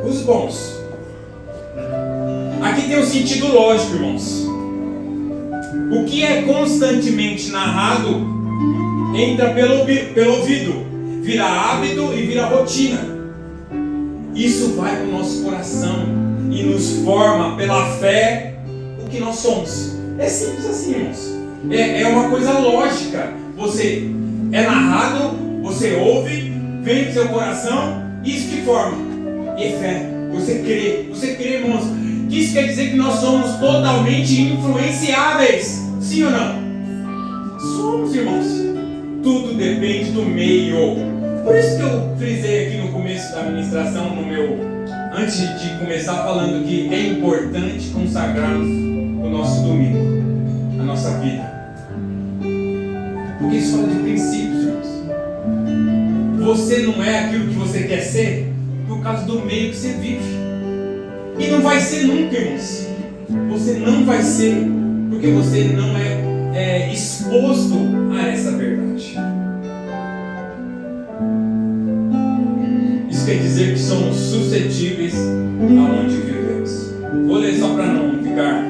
os bons. Aqui tem um sentido lógico, irmãos. O que é constantemente narrado entra pelo ouvido, vira hábito e vira rotina. Isso vai para o nosso coração e nos forma pela fé o que nós somos. É simples assim, irmãos. É uma coisa lógica. Você é narrado, você ouve, vem para o seu coração, isso te forma. E fé. Você crê, irmãos. Isso quer dizer que nós somos totalmente influenciáveis. Sim ou não? Somos, irmãos. Tudo depende do meio. Por isso que eu frisei aqui no começo da ministração, antes de começar, falando que é importante consagrarmos o nosso domingo, a nossa vida. Porque isso fala de princípios, irmãos. Você não é aquilo que você quer ser por causa do meio que você vive. E não vai ser nunca, irmãos. Você não vai ser, porque você não é exposto a essa verdade. Isso quer dizer que somos suscetíveis aonde vivemos. Vou ler só para não ficar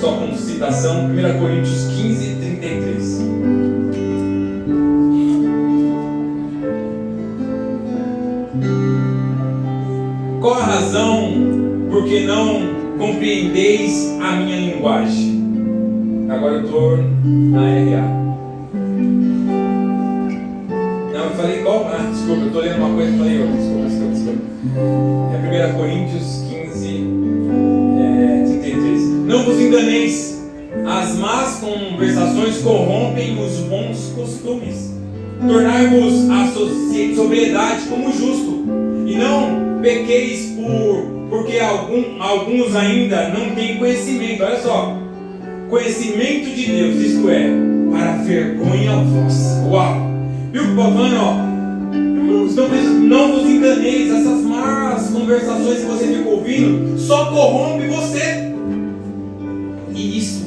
só como citação, 1 Coríntios 15, 33. Qual a razão porque não compreendeis a minha linguagem? Agora eu estou na RA. Não, eu falei igual. Desculpa, eu estou lendo uma coisa e falei outra. Desculpa. É 1 Coríntios 15, 33. Não vos enganeis, as más conversações corrompem os bons costumes. Tornai-vos a sobriedade como justo, e não pequeis porque alguns ainda não têm conhecimento. Olha só, conhecimento de Deus, isto é, para vergonha vossa. Uau! Viu o que eu estou falando, ó? Não vos enganeis, essas más conversações que você fica ouvindo só corrompe você. E isso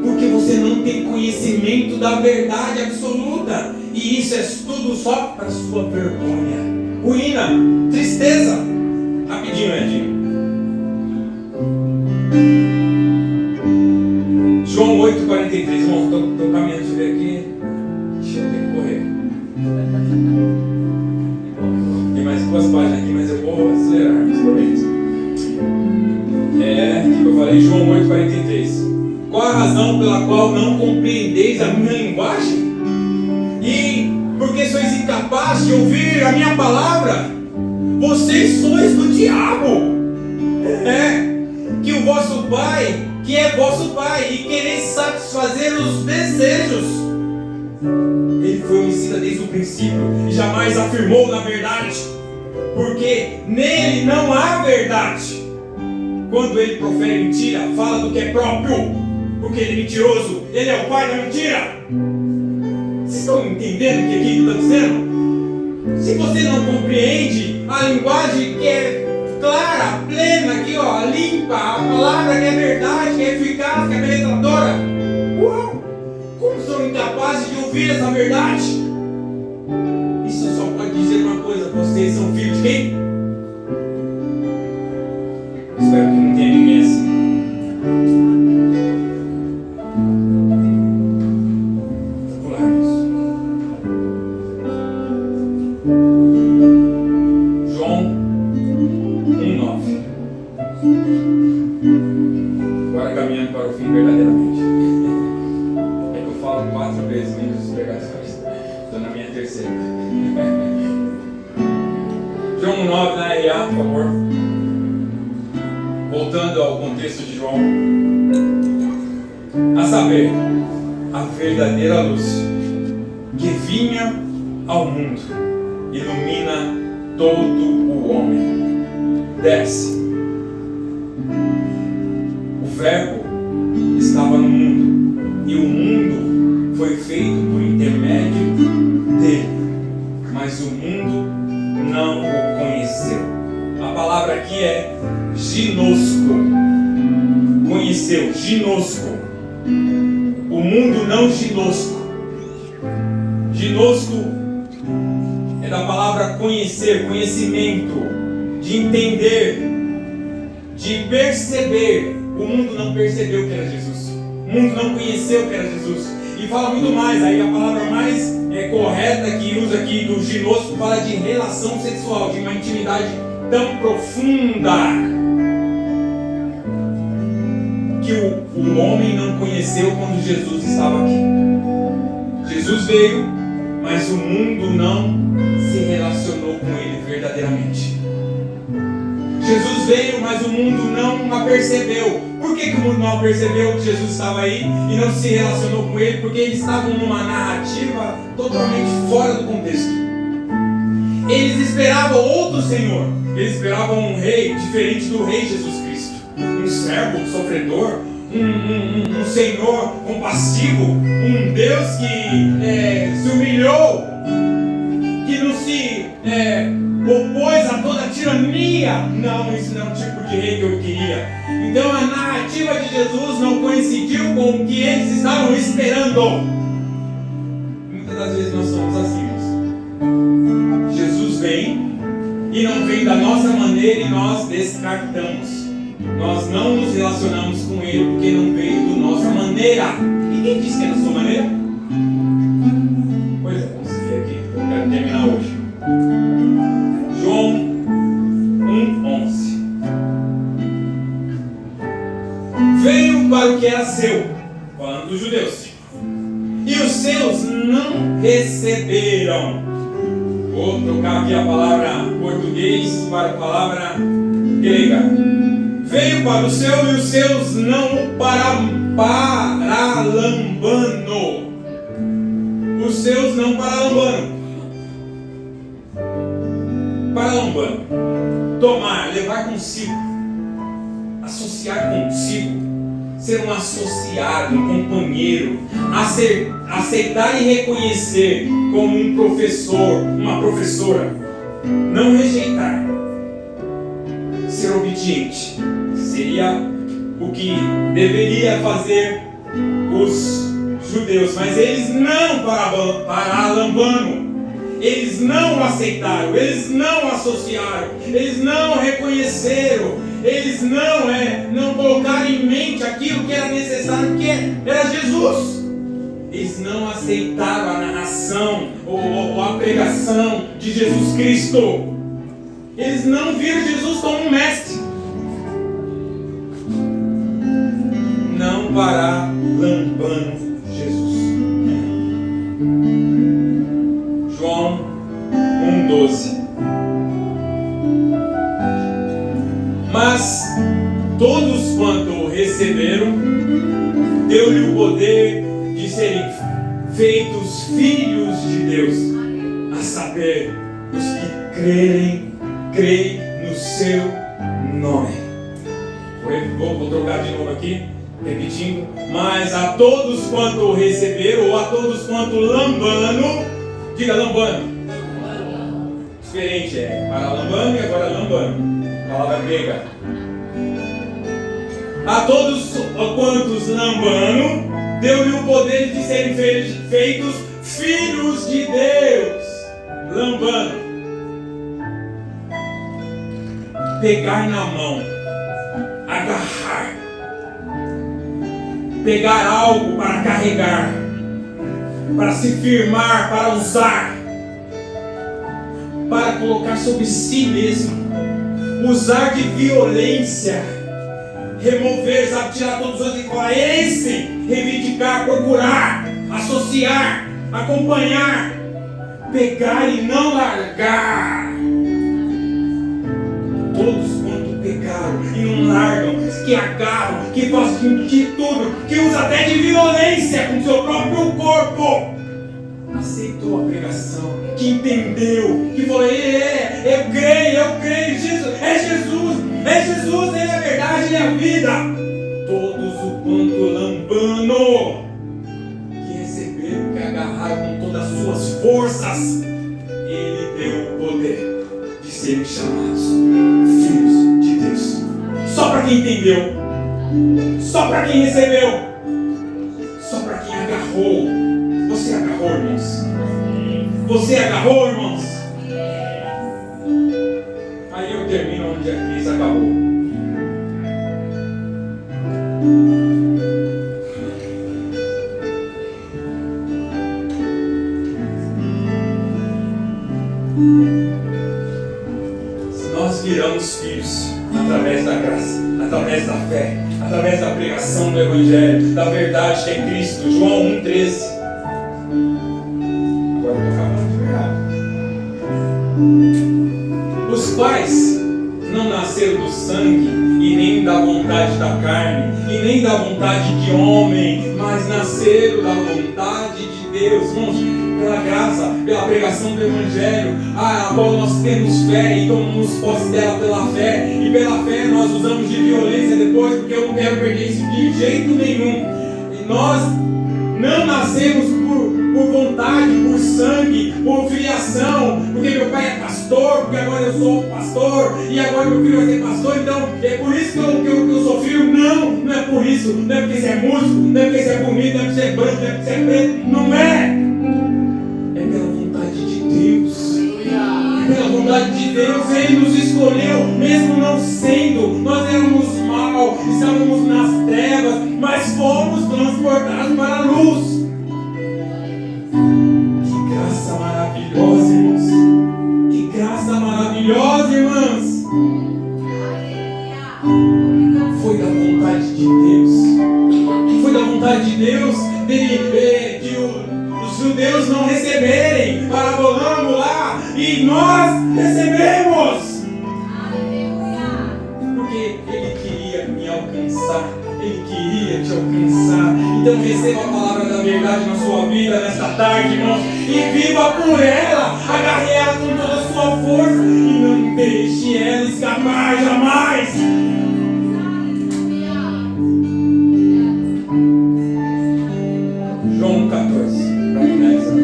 porque você não tem conhecimento da verdade absoluta. E isso é tudo só para sua vergonha, ruína, tristeza. Rapidinho, Edinho. João 8,43. Irmão, estou caminhando, deixa eu ver aqui. Deixa eu ter que correr. Tem mais 2 páginas aqui, mas eu vou acelerar. O que eu falei? João 8,43. Qual a razão pela qual não compreendeis a minha linguagem? E porque sois incapazes de ouvir a minha palavra? Vocês sois do diabo. Que o vosso pai, que é vosso pai, e quereis satisfazer os desejos. Ele foi homicida desde o princípio e jamais afirmou na verdade, porque nele não há verdade. Quando ele profere mentira, fala do que é próprio, porque ele é mentiroso, ele é o pai da mentira. Vocês estão entendendo o que aqui está dizendo? Se você não compreende a linguagem que é clara, plena, aqui ó, limpa, a palavra que é verdade, que é eficaz, que é penetradora, uau! Como são incapazes de ouvir essa verdade? Isso só pode dizer uma coisa: vocês são filhos de quem? Espero que não tenha ninguém assim. Vou pular isso. João 1,9. Agora caminhando para o fim verdadeiramente. É que eu falo 4 vezes menos pregações. Estou na minha terceira. João 1,9 na RA, por favor. Voltando ao contexto de João, a saber, a verdadeira luz que vinha ao mundo ilumina todo o homem. Desce. O Verbo estava no mundo e o mundo foi feito por intermédio dele, mas o mundo não o conheceu. A palavra aqui é ginosco. Conheceu, ginosco. O mundo não ginosco. Ginosco é da palavra conhecer, conhecimento, de entender, de perceber. O mundo não percebeu que era Jesus. O mundo não conheceu que era Jesus. E fala muito mais, aí a palavra mais correta que usa aqui do ginosco fala de relação sexual, de uma intimidade tão profunda que o homem não conheceu quando Jesus estava aqui. Jesus veio, mas o mundo não se relacionou com ele verdadeiramente. Jesus veio, mas o mundo não a percebeu. Por que o mundo não percebeu que Jesus estava aí e não se relacionou com ele? Porque eles estavam numa narrativa totalmente fora do contexto. Eles esperavam outro Senhor. Eles esperavam um rei diferente do rei Jesus Cristo. Um servo sofredor, um Senhor compassivo, um Deus que se humilhou, que não se opôs a toda a tirania. Não, isso não é o tipo de rei que eu queria. Então a narrativa de Jesus não coincidiu com o que eles estavam esperando. Muitas das vezes nós somos assim, irmãos. Jesus vem e não vem da nossa maneira e nós descartamos. Nós não nos relacionamos com ele porque não veio da nossa maneira. E quem disse que é da sua maneira? Pois é, vamos ver aqui. Eu quero terminar hoje. João 1,11. Veio para o que era seu, falando dos judeus, e os seus não receberam. Vou trocar aqui a palavra português para a palavra grega. Veio para o seu e os seus não o paralambano. Os seus não paralambano. Paralambano. levar consigo, associar consigo, ser um associado, um companheiro, aceitar e reconhecer como um professor, uma professora, não rejeitar, ser obediente, seria o que deveria fazer os judeus, mas eles não paralambano, eles não aceitaram, eles não associaram, eles não reconheceram, eles não colocaram em mente aquilo que era necessário, que era Jesus. Eles não aceitaram a narração ou a pregação de Jesus Cristo. Eles não viram Jesus como um mestre. Não paralambano Jesus. João 1,12. Mas todos quanto receberam, deu-lhe o poder de serem feitos filhos de Deus, a saber, os que creem no seu nome. Vou trocar de novo aqui, repetindo. Mas a todos quanto receberam, ou a todos quanto lambano, diga lambano. Diferente paralambano e agora lambano. Palavra grega. A todos quantos lambano, deu-lhe o poder de serem feitos filhos de Deus. Lambano. Pegar na mão, agarrar, pegar algo para carregar, para se firmar, para usar, para colocar sobre si mesmo. Usar de violência, remover, sabe, tirar todos os outros e falar esse, reivindicar, procurar, associar, acompanhar, pegar e não largar. Todos quanto pegaram e não largam, que agarram, que fazem de tudo, que usa até de violência com seu próprio corpo, aceitou a pregação, que entendeu, que falou, eu creio, Jesus, Ele é a verdade, Ele é a vida. Todos o quanto lambano, que receberam, que agarraram com todas as suas forças, Ele deu o poder de serem chamados filhos de Deus. Só para quem entendeu, só para quem recebeu, só para quem agarrou. Você agarrou, irmãos? Você agarrou, irmãos? Aí eu termino onde a crise acabou. Se nós viramos filhos através da graça, através da fé, através da pregação do Evangelho, da verdade que é Cristo, João 1,13. Os quais não nasceram do sangue, e nem da vontade da carne, e nem da vontade de homem, mas nasceram da vontade de Deus. Irmãos, pela graça, pela pregação do Evangelho, a qual nós temos fé e tomamos posse dela pela fé, e pela fé nós usamos de violência depois, porque eu não quero perder isso de jeito nenhum. E nós não nascemos por vontade, por sangue, por filiação, porque meu pai é pastor, porque agora eu sou pastor, e agora meu filho vai ser pastor, então é por isso que eu sou filho. Não é por isso, não é porque você é músico, não é porque você é bonito, não é porque você é branco, não é porque você é preto, não é. É pela vontade de Deus. É pela vontade de Deus, Ele nos escolheu, mesmo não sendo, nós éramos mal, estávamos nas trevas, mas fomos transportados para a luz. Maravilhosa, irmãos. Que graça maravilhosa, irmãs. Foi da vontade de Deus. Foi da vontade de Deus de os judeus não receberem parabolando lá, e nós recebemos. Porque Ele queria me alcançar. Ele queria te alcançar. Então receba a palavra da verdade na sua vida nesta tarde, irmãos, e viva por ela. Agarre ela com toda a sua força e não deixe deixe ela escapar jamais. João 14, para finalizar.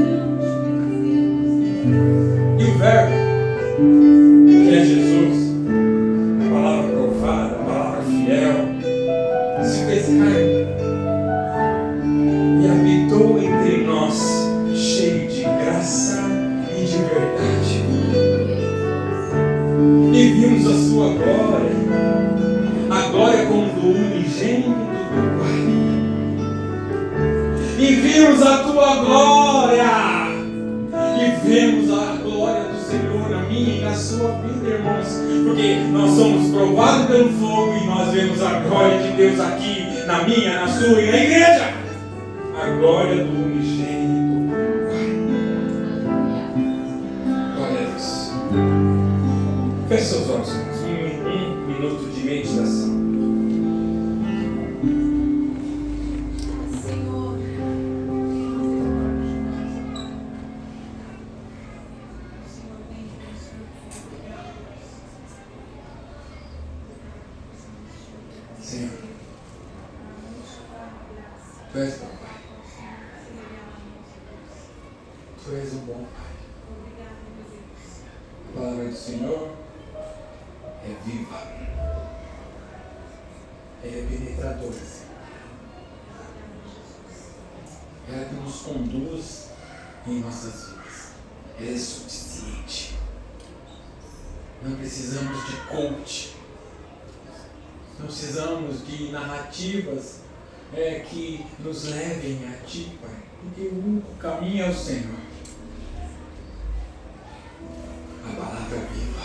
E o Verbo, que é Jesus, a palavra provada, a palavra fiel, se fez carne e habitou entre nós, cheio de graça e de verdade. E vimos a sua glória, a glória como do unigênito do Pai. E vimos a tua glória, e vemos a glória do Senhor na minha e na sua vida, irmãos, porque nós somos provados pelo fogo e nós vemos a glória de Deus aqui, na minha, na sua e na igreja, a glória do unigênito Pai. Glória a Deus. Feche seus olhos, irmãos. Um minuto de meditação. Senhor, Tu és bom, Pai. Tu és o bom Pai. A palavra do Senhor é viva, é penetradora, ela que nos conduz em nossas vidas, ela é suficiente. Não precisamos de coach, não precisamos de narrativas que nos levem a Ti, Pai, porque o único caminho é o Senhor. A palavra viva,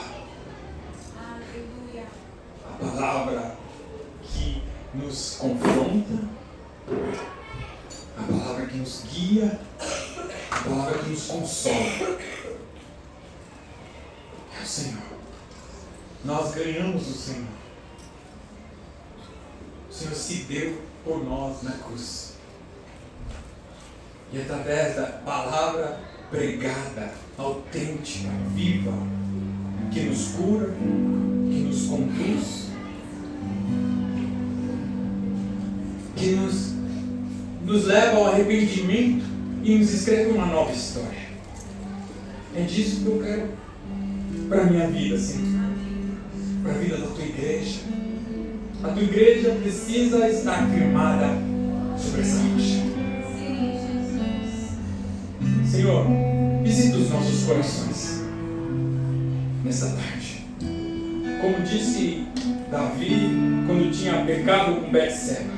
a palavra que nos confronta, a palavra que nos guia, a palavra que nos consola. É o Senhor. Nós ganhamos o Senhor. O Senhor se deu por nós na cruz. E através da palavra pregada, autêntica, viva, que nos cura, que nos conduz, que nos leva ao arrependimento e nos escreve uma nova história. É disso que eu quero para a minha vida, Senhor, para a vida da Tua igreja. A Tua igreja precisa estar firmada sobre essa rocha. Senhor, visita os nossos corações nessa tarde. Como disse Davi quando tinha pecado com Betseba,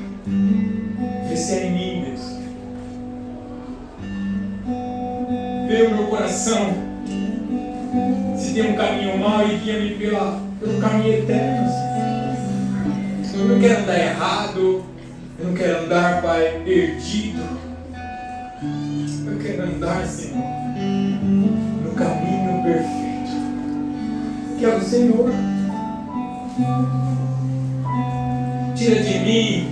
vê se é em mim, Deus. Vê o meu coração, se tem um caminho mau e guia-me pelo caminho eterno, Senhor. Eu não quero andar errado, eu não quero andar, Pai, perdido. Eu quero andar, Senhor, no caminho perfeito, que é o Senhor. Tira de mim,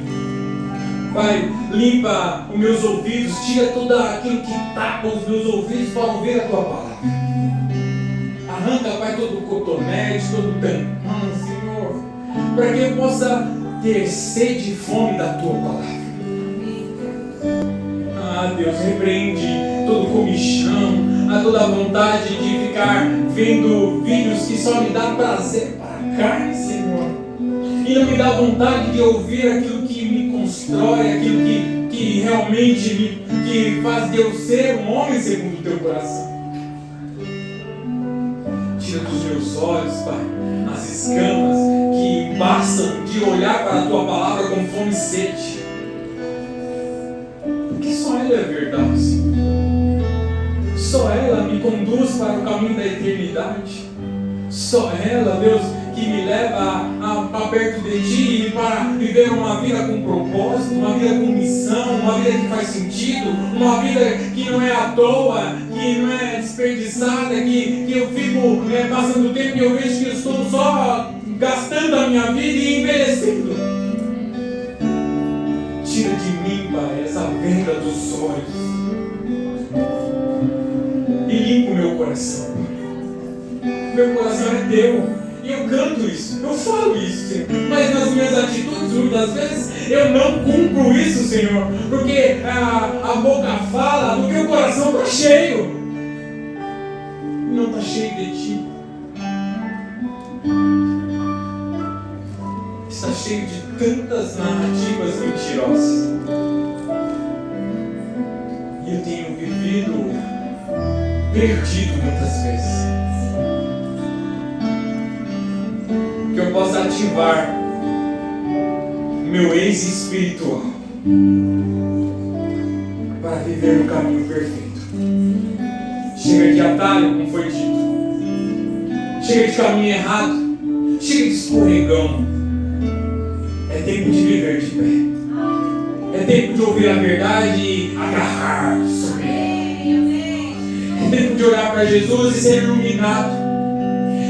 Pai, limpa os meus ouvidos, tira tudo aquilo que tapa os meus ouvidos para ouvir a Tua palavra. Arranca, Pai, todo o cotonete, todo o tampão, Senhor, para que eu possa ter sede e fome da Tua palavra. Ah, Deus, repreende todo comichão, a toda vontade de ficar vendo vídeos que só me dá prazer para a carne, Senhor. E não me dá vontade de ouvir aquilo que me constrói, aquilo que realmente que faz de eu ser um homem segundo o Teu coração. Tira dos meus olhos, Pai, as escamas que embaçam de olhar para a Tua palavra com fome e sede. Porque só ela é verdade, Senhor. Só ela me conduz para o caminho da eternidade. Só ela, Deus, que me leva a perto de Ti para viver uma vida com propósito, uma vida com missão, uma vida que faz sentido, uma vida que não é à toa, que não é desperdiçada, que eu fico passando o tempo e eu vejo que eu estou só gastando a minha vida e envelhecendo. Tira de mim, Pai, essa venda dos olhos e limpa o meu coração. Meu coração é Teu. E eu canto isso, eu falo isso, Senhor. Mas nas minhas atitudes, muitas vezes, eu não cumpro isso, Senhor. Porque a boca fala do que o coração está cheio. Não está cheio de Ti. Está cheio de tantas narrativas mentirosas. E eu tenho vivido perdido muitas vezes. Que eu possa ativar meu ex espiritual para viver no caminho perfeito. Chega de atalho, como foi dito. Chega de caminho errado. Chega de escorregão. É tempo de viver de pé. É tempo de ouvir a verdade e agarrar, sorrir. É tempo de olhar para Jesus e ser iluminado.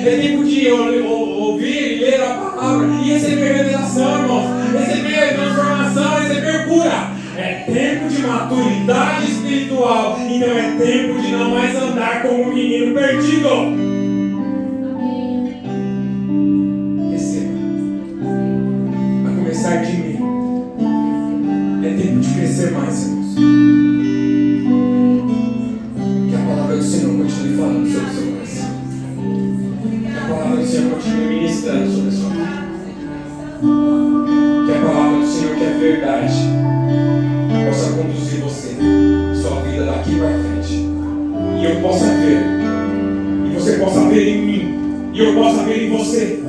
É tempo de ouvir e ler a palavra e receber revelação, irmãos. Receber transformação, receber cura. É tempo de maturidade espiritual. Então é tempo de não mais andar como um menino perdido. De mim. É tempo de crescer mais, irmãos. Que a palavra do Senhor continue falando sobre o seu coração. Que a palavra do Senhor continue ministrando sobre a sua vida. Que a palavra do Senhor, que é verdade, possa conduzir você, sua vida daqui para frente. E eu possa ver, e você possa ver em mim, e eu possa ver em você